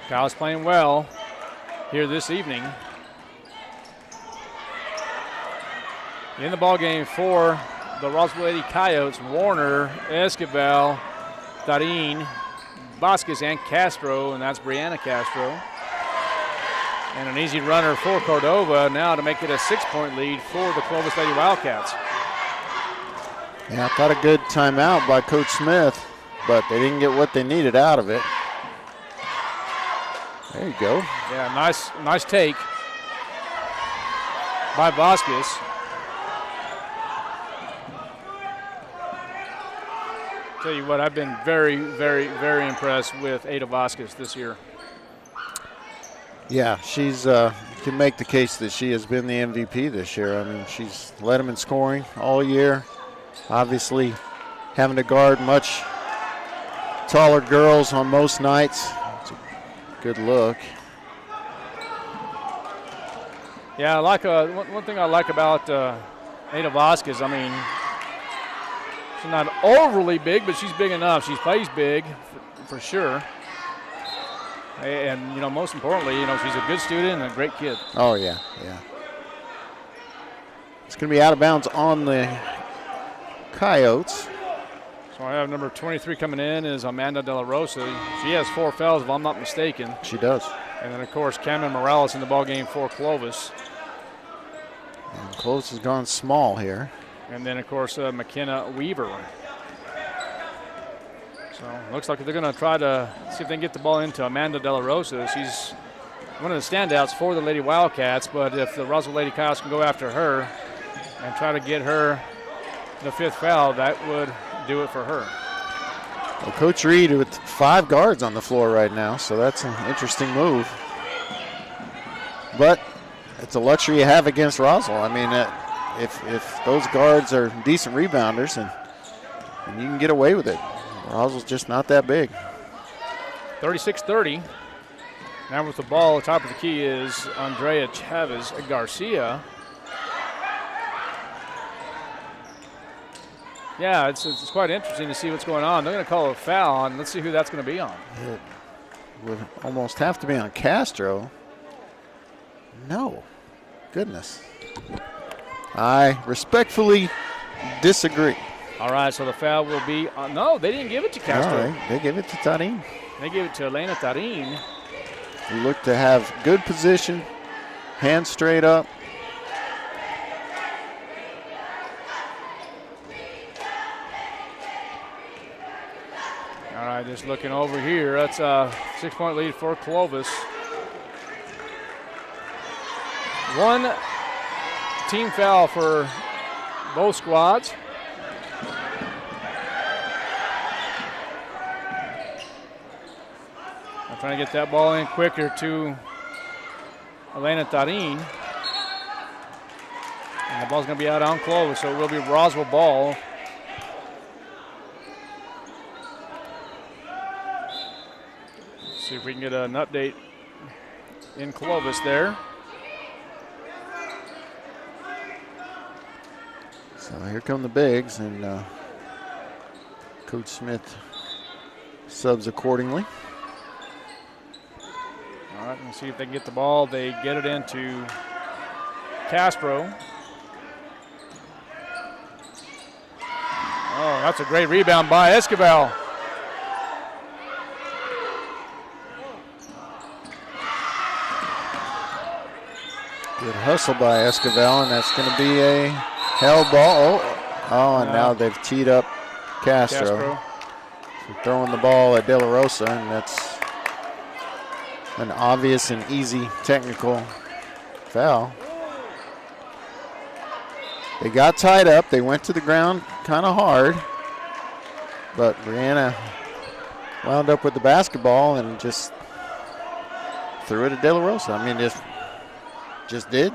Kyle's playing well here this evening. In the ball game for the Roswell Lady Coyotes, Warner, Esquivel, Darin, Vasquez, and Castro, and that's Brianna Castro. And an easy runner for Cordova now to make it a 6-point lead for the Clovis Lady Wildcats. Yeah, I thought a good timeout by Coach Smith, but they didn't get what they needed out of it. There you go. Yeah, nice take by Vasquez. Tell you what, I've been very, very, very impressed with Ada Vasquez this year. Yeah, she's you can make the case that she has been the MVP this year. I mean, she's led them in scoring all year. Obviously, having to guard much taller girls on most nights. It's a good look. Yeah, I like one thing I like about Ada Vasquez. I mean, she's not overly big, but she's big enough. She plays big for sure. And, most importantly, she's a good student and a great kid. Oh, yeah. It's going to be out of bounds on the Coyotes. So I have number 23 coming in is Amanda De La Rosa. She has 4 fouls, if I'm not mistaken. She does. And then, of course, Cameron Morales in the ballgame for Clovis. And Clovis has gone small here. And then, of course, McKenna Weaver. So looks like they're going to try to see if they can get the ball into Amanda De La Rosa. She's one of the standouts for the Lady Wildcats, but if the Roswell Lady Coyotes can go after her, and try to get her the 5th foul, that would do it for her. Well, Coach Reed with 5 guards on the floor right now, so that's an interesting move. But it's a luxury you have against Roswell. I mean, if those guards are decent rebounders, and you can get away with it. Roswell's just not that big. 36-30. Now with the ball, top of the key is Andrea Chavez Garcia. Yeah, it's quite interesting to see what's going on. They're going to call a foul on. Let's see who that's going to be on. It would almost have to be on Castro. No. Goodness. I respectfully disagree. All right, so the foul will be on. No, they didn't give it to Castro. All right, they gave it to Tarin. They gave it to Elena Tarin. You look to have good position, hands straight up. All right, just looking over here. That's a 6-point lead for Clovis. 1 team foul for both squads. I'm trying to get that ball in quicker to Elena Tarin. And the ball's going to be out on Clovis, so it will be Roswell ball. See if we can get an update in Clovis there. So here come the bigs, and Coach Smith subs accordingly. All right, let's see if they can get the ball. They get it into Castro. Oh, that's a great rebound by Escobar. Good hustle by Escobar, and that's going to be a hell ball. Oh, and now they've teed up Castro. So throwing the ball at De La Rosa, and that's an obvious and easy technical foul. They got tied up. They went to the ground kind of hard, but Brianna wound up with the basketball and just threw it at De La Rosa. I mean, just did.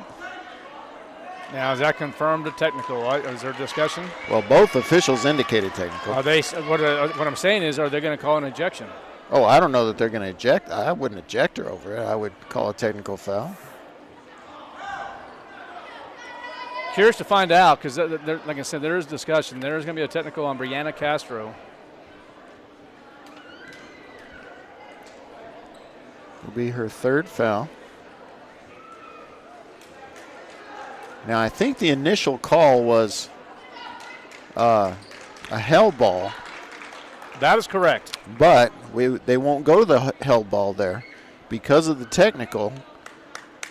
Now, is that confirmed a technical? Is there discussion? Well, both officials indicated technical. Are they? What I'm saying is, are they going to call an ejection? Oh, I don't know that they're going to eject. I wouldn't eject her over it. I would call a technical foul. Curious to find out, because like I said, there is discussion. There is going to be a technical on Brianna Castro. Will be her 3rd foul. Now, I think the initial call was a hell ball. That is correct. But they won't go to the hell ball there. Because of the technical,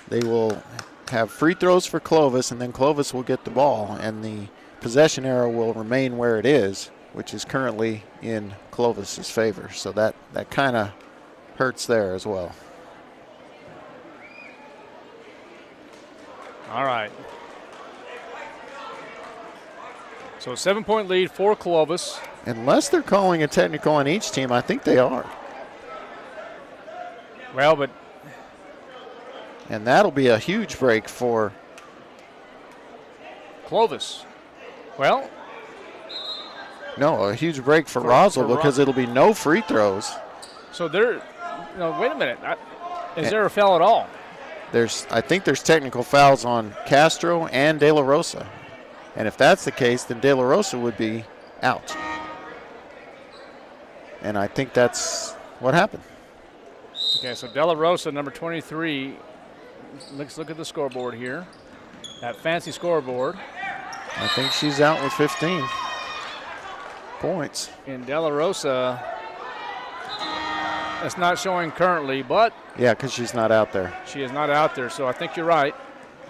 they will have free throws for Clovis, and then Clovis will get the ball, and the possession arrow will remain where it is, which is currently in Clovis's favor. So that kind of hurts there as well. All right. So a 7-point lead for Clovis. Unless they're calling a technical on each team, I think they are. Well, but. And that'll be a huge break for Clovis. Well. No, a huge break for Roswell because it'll be no free throws. So there. No, wait a minute. Is there a foul at all? I think there's technical fouls on Castro and De La Rosa. And if that's the case, then De La Rosa would be out. And I think that's what happened. Okay, so De La Rosa, number 23. Let's look at the scoreboard here. That fancy scoreboard. I think she's out with 15 points. And De La Rosa, it's not showing currently, but. Yeah, because she's not out there. She is not out there, so I think you're right,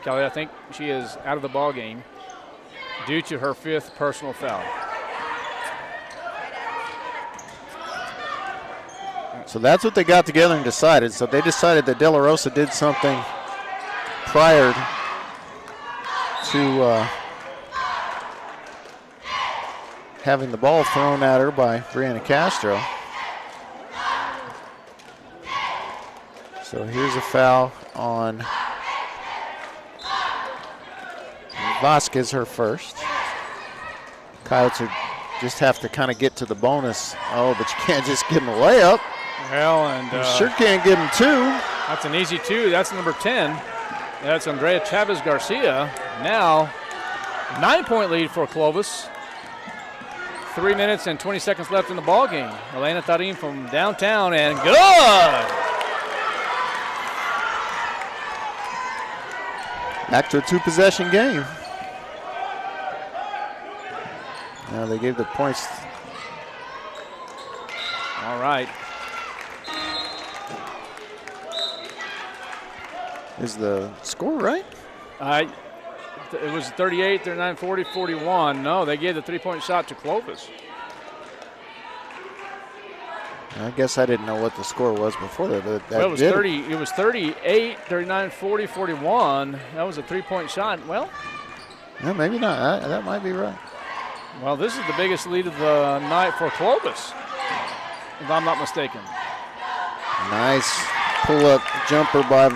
Kelly. I think she is out of the ball game due to her 5th personal foul. So that's what they got together and decided. So they decided that De La Rosa did something prior to having the ball thrown at her by Brianna Castro. So here's a foul on Vasquez, her first. Coyotes just have to kind of get to the bonus. Oh, but you can't just give them a layup. Well, and you sure can't give them two. That's an easy two. That's number 10. That's Andrea Chavez Garcia. Now, 9-point lead for Clovis. 3 minutes and 20 seconds left in the ball game. Elena Tarin from downtown, and good! Back to a two-possession game. Now they gave the points. All right. Is the score right? It was 38, 39, 40, 41. No, they gave the three-point shot to Clovis. I guess I didn't know what the score was before that. Well, it was 30. It was 38, 39, 40, 41. That was a three-point shot. Well, no, maybe not. That might be right. Well, this is the biggest lead of the night for Clovis, if I'm not mistaken. Nice pull-up jumper by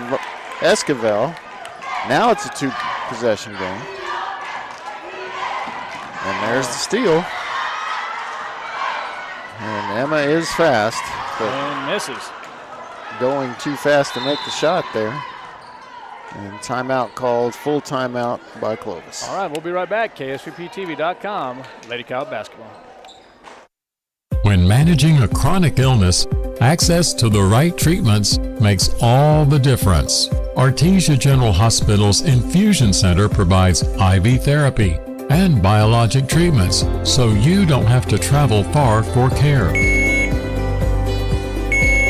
Esquivel. Now it's a two-possession game. And there's the steal. And Emma is fast. And misses. Going too fast to make the shot there. And timeout called, full timeout by Clovis. All right, we'll be right back. KSVPTV.com, Lady Coyote Basketball. When managing a chronic illness, access to the right treatments makes all the difference. Artesia General Hospital's Infusion Center provides IV therapy and biologic treatments, so you don't have to travel far for care.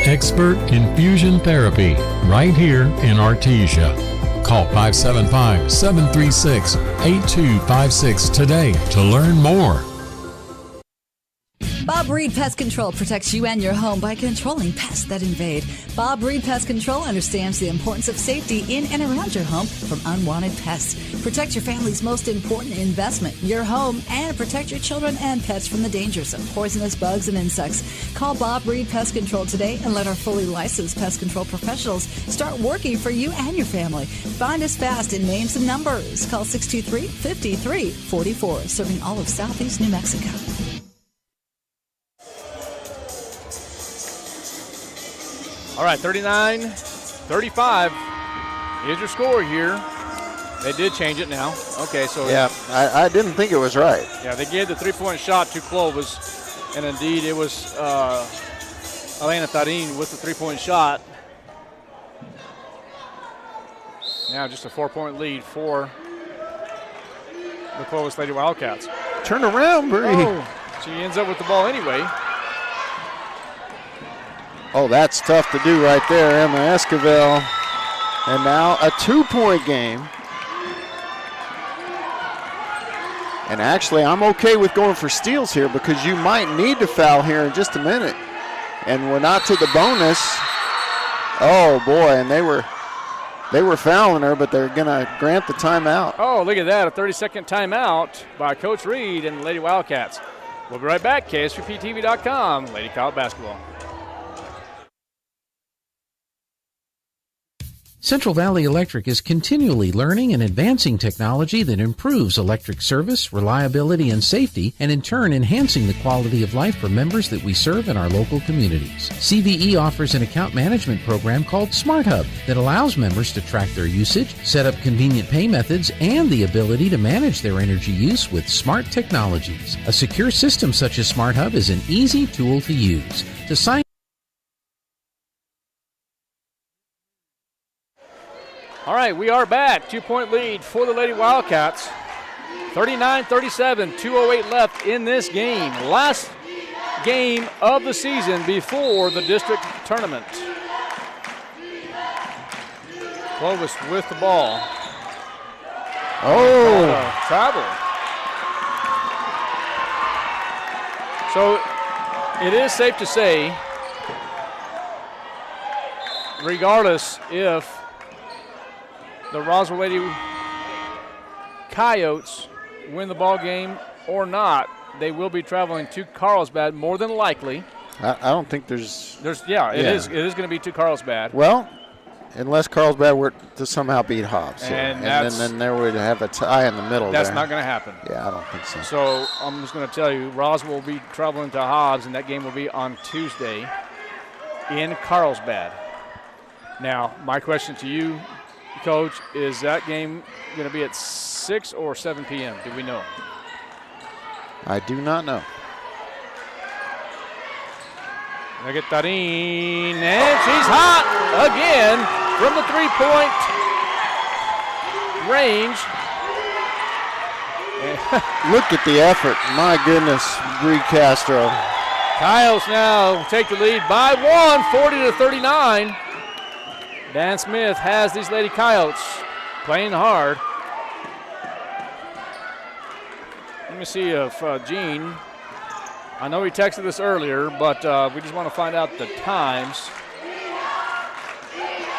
Expert infusion therapy right here in Artesia. Call 575-736-8256 today to learn more. Bob Reed Pest Control protects you and your home by controlling pests that invade. Bob Reed Pest Control understands the importance of safety in and around your home from unwanted pests. Protect your family's most important investment, your home, and protect your children and pets from the dangers of poisonous bugs and insects. Call Bob Reed Pest Control today and let our fully licensed pest control professionals start working for you and your family. Find us fast in names and numbers. Call 623-5344, serving all of Southeast New Mexico. All right, 39-35 is your score here. They did change it now. Okay, so. Yeah, I didn't think it was right. Yeah, they gave the three-point shot to Clovis, and indeed it was Elena Tarin with the three-point shot. Now just a 4-point lead for the Clovis Lady Wildcats. Turn around, Bree. Oh, she ends up with the ball anyway. Oh, that's tough to do right there, Emma Esquivel. And now a 2-point game. And actually, I'm okay with going for steals here because you might need to foul here in just a minute. And we're not to the bonus. Oh, boy, and they were fouling her, but they're going to grant the timeout. Oh, look at that, a 30-second timeout by Coach Reed and the Lady Wildcats. We'll be right back, KSVPTV.com, Lady Coyote Basketball. Central Valley Electric is continually learning and advancing technology that improves electric service, reliability, and safety, and in turn enhancing the quality of life for members that we serve in our local communities. CVE offers an account management program called Smart Hub that allows members to track their usage, set up convenient pay methods, and the ability to manage their energy use with smart technologies. A secure system such as Smart Hub is an easy tool to use. To sign All right, we are back. 2-point lead for the Lady Wildcats. 39-37, 2:08 left in this game. Last game of the season before the district tournament. Clovis with the ball. Oh. Travel. So it is safe to say, regardless if the Roswell Lady Coyotes win the ball game or not, they will be traveling to Carlsbad more than likely. I don't think there's. It is going to be to Carlsbad. Well, unless Carlsbad were to somehow beat Hobbs. And then there would have a tie in the middle. That's not going to happen. Yeah, I don't think so. So I'm just going to tell you, Roswell will be traveling to Hobbs, and that game will be on Tuesday in Carlsbad. Now, my question to you, Coach, is that game going to be at 6 or 7 p.m.? Do we know? I do not know. Look at Tarin, and she's hot again from the three-point range. Look at the effort. My goodness, Bree Castro. Coyotes now take the lead by 1, 40-39. Dan Smith has these Lady Coyotes playing hard. Let me see if Gene, I know he texted us earlier, but we just want to find out the times.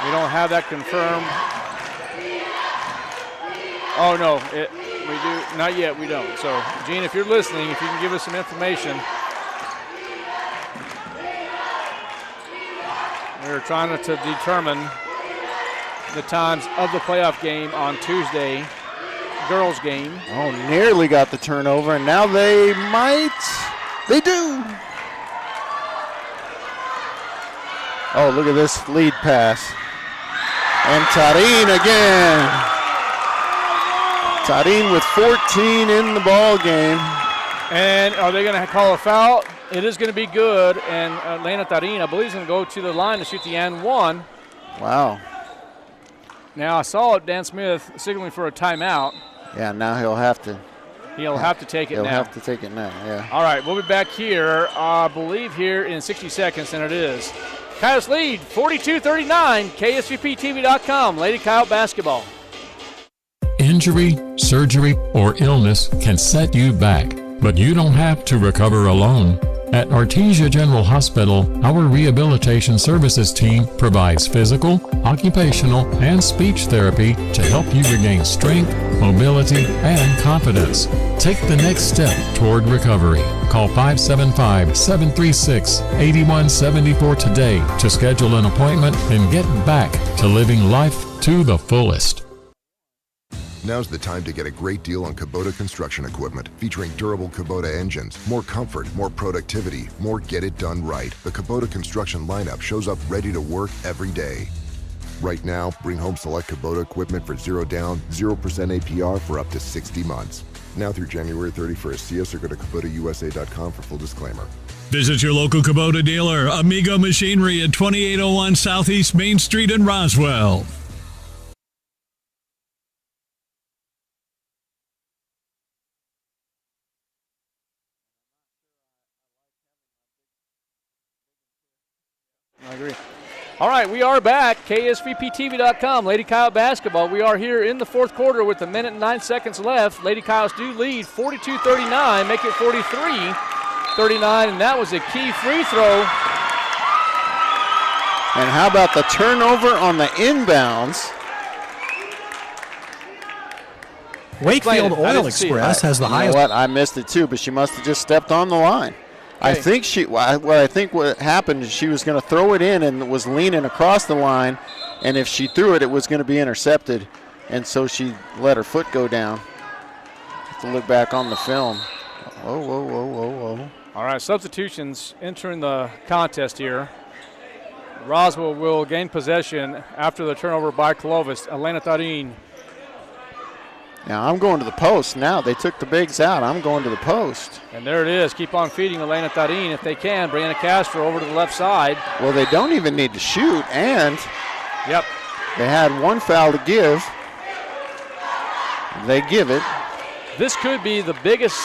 We don't have that confirmed. Oh, no, we do. Not yet, we don't. So, Gene, if you're listening, if you can give us some information. We're trying to determine the times of the playoff game on Tuesday, girls game. Oh, nearly got the turnover, and now they might. They do. Oh, look at this lead pass. And Tarin again. Tarin with 14 in the ball game. And are they going to call a foul? It is going to be good, and Lena Tarin, I believe, is going to go to the line to shoot the and one. Wow. Now I saw Dan Smith signaling for a timeout. Yeah, now he'll have to. He'll have to take it now. He'll have to take it now, yeah. All right, we'll be back here, I believe, here in 60 seconds, and it is. Coyotes lead, 42-39, KSVPTV.com, Lady Coyote basketball. Injury, surgery, or illness can set you back, but you don't have to recover alone. At Artesia General Hospital, our rehabilitation services team provides physical, occupational, and speech therapy to help you regain strength, mobility, and confidence. Take the next step toward recovery. Call 575-736-8174 today to schedule an appointment and get back to living life to the fullest. Now's the time to get a great deal on Kubota construction equipment, featuring durable Kubota engines, more comfort, more productivity, more get it done right. The Kubota construction lineup shows up ready to work every day. Right now, bring home select Kubota equipment for 0 down, 0% APR for up to 60 months. Now through January 31st. See us or go to KubotaUSA.com for full disclaimer. Visit your local Kubota dealer, Amigo Machinery at 2801 Southeast Main Street in Roswell. I agree. All right, we are back. KSVPTV.com, Lady Coyote basketball. We are here in the fourth quarter with a minute and 9 seconds left. Lady Coyotes do lead 42-39, make it 43-39, and that was a key free throw. And how about the turnover on the inbounds? Wakefield Oil Express has the highest. You know what? I missed it too, but she must have just stepped on the line. Okay. I think what happened is she was going to throw it in and was leaning across the line, and if she threw it, it was going to be intercepted, and so she let her foot go down. Have to look back on the film. Whoa. All right, substitutions entering the contest here. Roswell will gain possession after the turnover by Clovis. Elena Tarin. Now I'm going to the post now. They took the bigs out. I'm going to the post. And there it is. Keep on feeding Elena Tarin if they can. Brianna Castro over to the left side. Well, they don't even need to shoot, and yep, they had one foul to give. They give it. This could be the biggest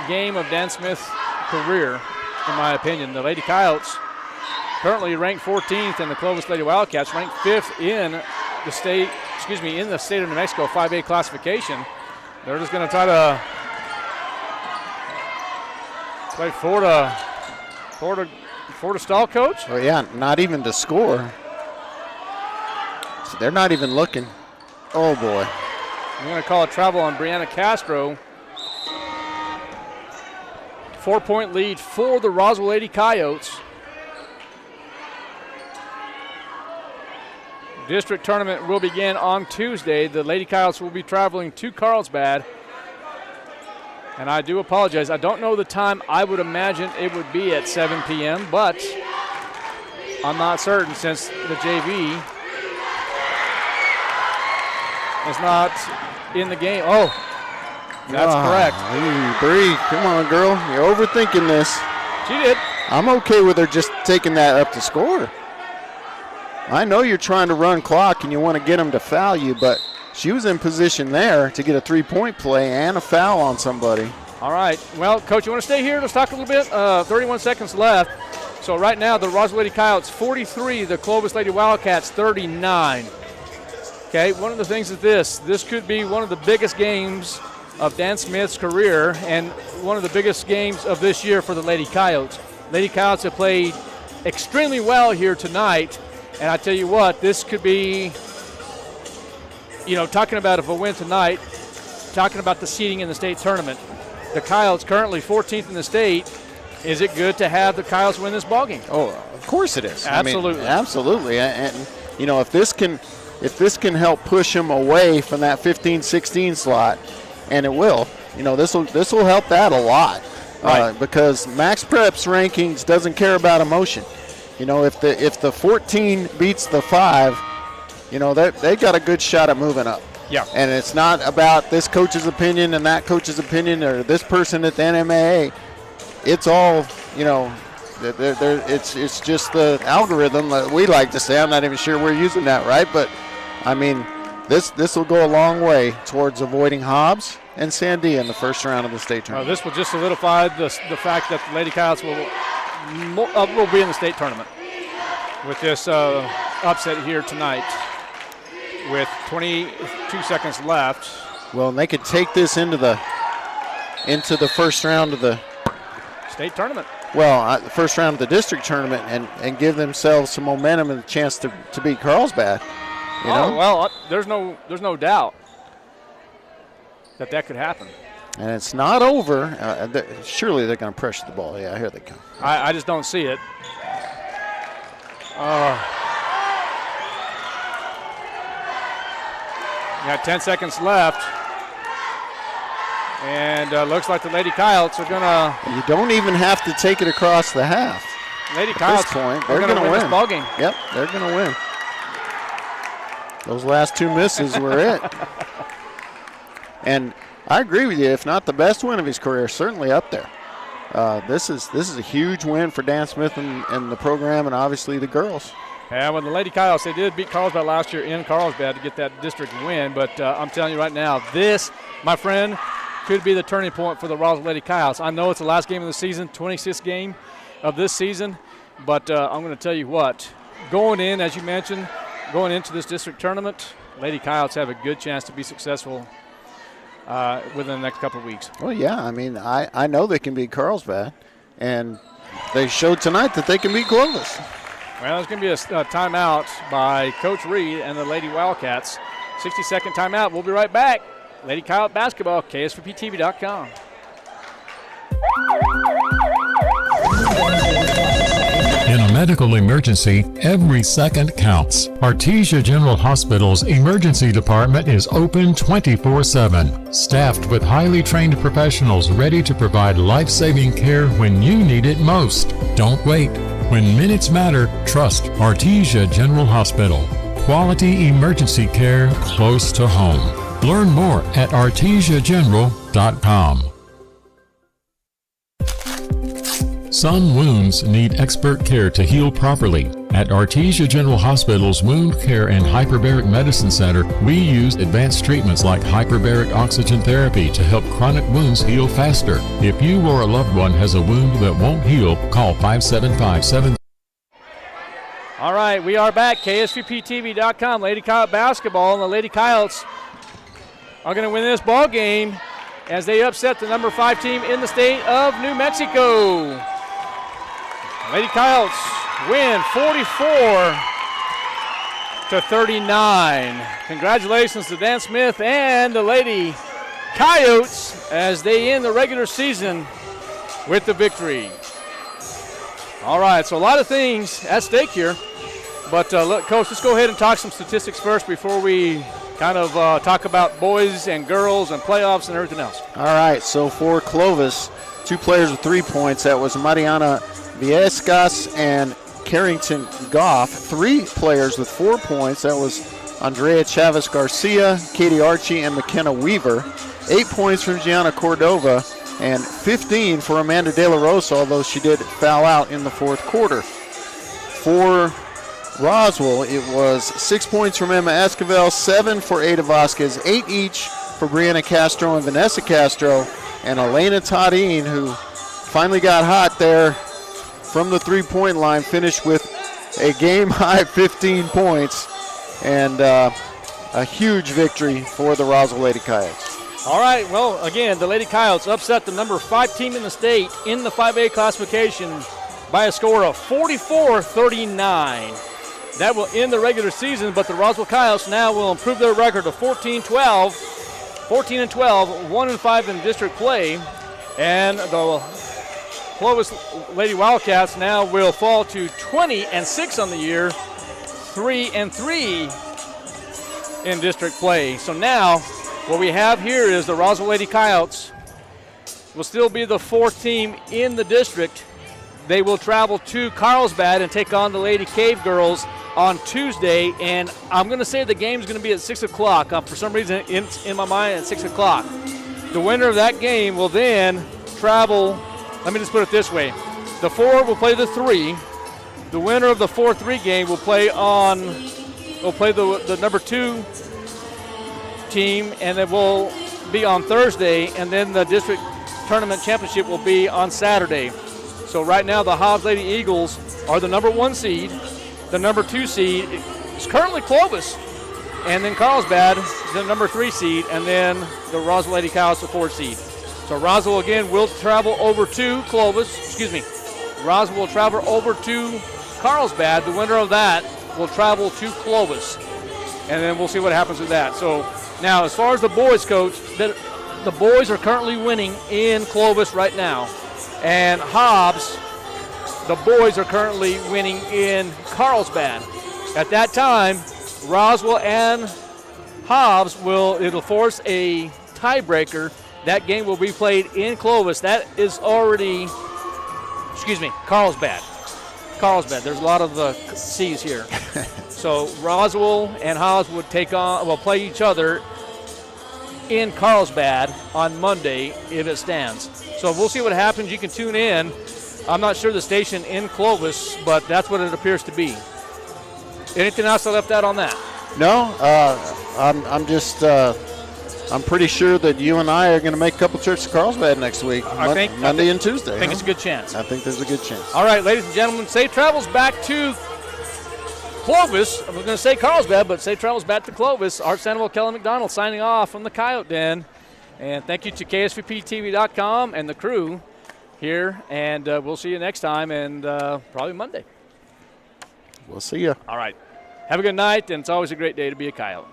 game of Dan Smith's career, in my opinion. The Lady Coyotes currently ranked 14th, and the Clovis Lady Wildcats ranked 5th in the state. In the state of New Mexico 5A classification. They're just going to try to play four to stall, Coach. Oh yeah, not even to score. So they're not even looking. Oh boy. I'm going to call a travel on Brianna Castro. 4-point lead for the Roswell Lady Coyotes. District tournament will begin on Tuesday. The Lady Coyotes will be traveling to Carlsbad. And I do apologize. I don't know the time. I would imagine it would be at 7 p.m., but I'm not certain since the JV is not in the game. Oh, that's correct. Bree, come on, girl. You're overthinking this. She did. I'm okay with her just taking that up to score. I know you're trying to run clock and you want to get them to foul you, but she was in position there to get a 3-point play and a foul on somebody. All right. Well, Coach, you want to stay here? Let's talk a little bit. 31 seconds left. So right now, the Roswell Lady Coyotes 43, the Clovis Lady Wildcats 39. Okay, one of the things is this could be one of the biggest games of Dan Smith's career and one of the biggest games of this year for the Lady Coyotes. Lady Coyotes have played extremely well here tonight, and I tell you what, this could be, talking about if a win tonight, talking about the seeding in the state tournament. The Coyotes currently 14th in the state. Is it good to have the Coyotes win this ballgame? Oh, of course it is. Absolutely. Absolutely. And if this can help push them away from that 15-16 slot, and it will, this will help that a lot. Right. Because Max Preps rankings doesn't care about emotion. If the 14 beats the 5, they got a good shot at moving up. Yeah. And it's not about this coach's opinion and that coach's opinion or this person at the NMAA. It's all, it's just the algorithm that we like to say. I'm not even sure we're using that right, but this will go a long way towards avoiding Hobbs and Sandia in the first round of the state tournament. This will just solidify the fact that the Lady Coyotes will be in the state tournament with this upset here tonight with 22 seconds left. Well, and they could take this into the first round of the state tournament. Well, the first round of the district tournament and give themselves some momentum and a chance to beat Carlsbad. Well, there's no doubt that could happen. And it's not over. Surely they're going to pressure the ball. Yeah, here they come. I just don't see it. You got 10 seconds left. And looks like the Lady Coyotes are going to... You don't even have to take it across the half. Lady Coyotes at this point, they're going to win this ballgame. Yep, they're going to win. Those last 2 misses were it. And I agree with you. If not the best win of his career, certainly up there. This is a huge win for Dan Smith and the program and obviously the girls. Yeah, well, the Lady Coyotes, they did beat Carlsbad last year in Carlsbad to get that district win. But I'm telling you right now, this, my friend, could be the turning point for the Roswell Lady Coyotes. I know it's the last game of the season, 26th game of this season. But I'm going to tell you what, going in, as you mentioned, going into this district tournament, Lady Coyotes have a good chance to be successful within the next couple of weeks. Well, yeah, I know they can beat Carlsbad, and they showed tonight that they can beat Clovis. Well, there's going to be a timeout by Coach Reed and the Lady Wildcats. 60-second timeout. We'll be right back. Lady Coyote Basketball, KSVPTV.com. In a medical emergency, every second counts. Artesia General Hospital's emergency department is open 24/7, staffed with highly trained professionals ready to provide life-saving care when you need it most. Don't wait. When minutes matter, trust Artesia General Hospital. Quality emergency care close to home. Learn more at artesiageneral.com. Some wounds need expert care to heal properly. At Artesia General Hospital's Wound Care and Hyperbaric Medicine Center, we use advanced treatments like hyperbaric oxygen therapy to help chronic wounds heal faster. If you or a loved one has a wound that won't heal, call 575-7. All right, we are back. KSVPTV.com, Lady Coyote Basketball, and the Lady Coyotes are going to win this ball game as they upset the number 5 team in the state of New Mexico. Lady Coyotes win 44-39. Congratulations to Dan Smith and the Lady Coyotes as they end the regular season with the victory. All right, so a lot of things at stake here. But, Coach, let's go ahead and talk some statistics first before we kind of talk about boys and girls and playoffs and everything else. All right, so for Clovis, 2 players with 3 points. That was Mariana Viescas and Carrington Goff. 3 players with 4 points. That was Andrea Chavez Garcia, Katie Archie, and McKenna Weaver. 8 points from Gianna Cordova and 15 for Amanda De La Rosa, although she did foul out in the 4th quarter. For Roswell, it was 6 points from Emma Esquivel, 7 for Ada Vasquez, 8 each for Brianna Castro and Vanessa Castro, and Elena Tadine, who finally got hot there from the 3-point line, finished with a game-high 15 points, and a huge victory for the Roswell Lady Coyotes. All right, well, again, the Lady Coyotes upset the number 5 team in the state in the 5A classification by a score of 44-39. That will end the regular season, but the Roswell Coyotes now will improve their record to 14-12, 1-5 in district play, and the Clovis Lady Wildcats now will fall to 20-6 on the year, 3-3 in district play. So now what we have here is the Roswell Lady Coyotes will still be the 4th team in the district. They will travel to Carlsbad and take on the Lady Cave Girls on Tuesday, and I'm going to say the game's going to be at 6 o'clock. For some reason, in my mind, at 6 o'clock. The winner of that game will then travel. Let me just put it this way. The 4 will play the 3. The winner of the 4-3 game will play the number 2 team, and it will be on Thursday, and then the district tournament championship will be on Saturday. So right now the Hobbs Lady Eagles are the number 1 seed. The number 2 seed is currently Clovis, and then Carlsbad, the number 3 seed, and then the Roswell Lady Coyotes, the 4th seed. So Roswell again will travel over to Clovis. Roswell will travel over to Carlsbad. The winner of that will travel to Clovis, and then we'll see what happens with that. So now, as far as the boys, Coach, the boys are currently winning in Clovis right now, and Hobbs, the boys are currently winning in Carlsbad. At that time, Roswell and Hobbs it'll force a tiebreaker. That game will be played in Clovis. That is already, Carlsbad. There's a lot of C's here. So Roswell and Hobbs will play each other in Carlsbad on Monday if it stands. So we'll see what happens. You can tune in. I'm not sure the station in Clovis, but that's what it appears to be. Anything else I left out on that? No, I'm pretty sure that you and I are going to make a couple trips to Carlsbad next week, Monday and Tuesday. I think it's a good chance. I think there's a good chance. All right, ladies and gentlemen, safe travels back to Clovis. I was going to say Carlsbad, but safe travels back to Clovis. Art Sandoval, Kelly McDonald signing off from the Coyote Den. And thank you to KSVPTV.com and the crew here. And we'll see you next time, and probably Monday. We'll see you. All right. Have a good night, and it's always a great day to be a Coyote.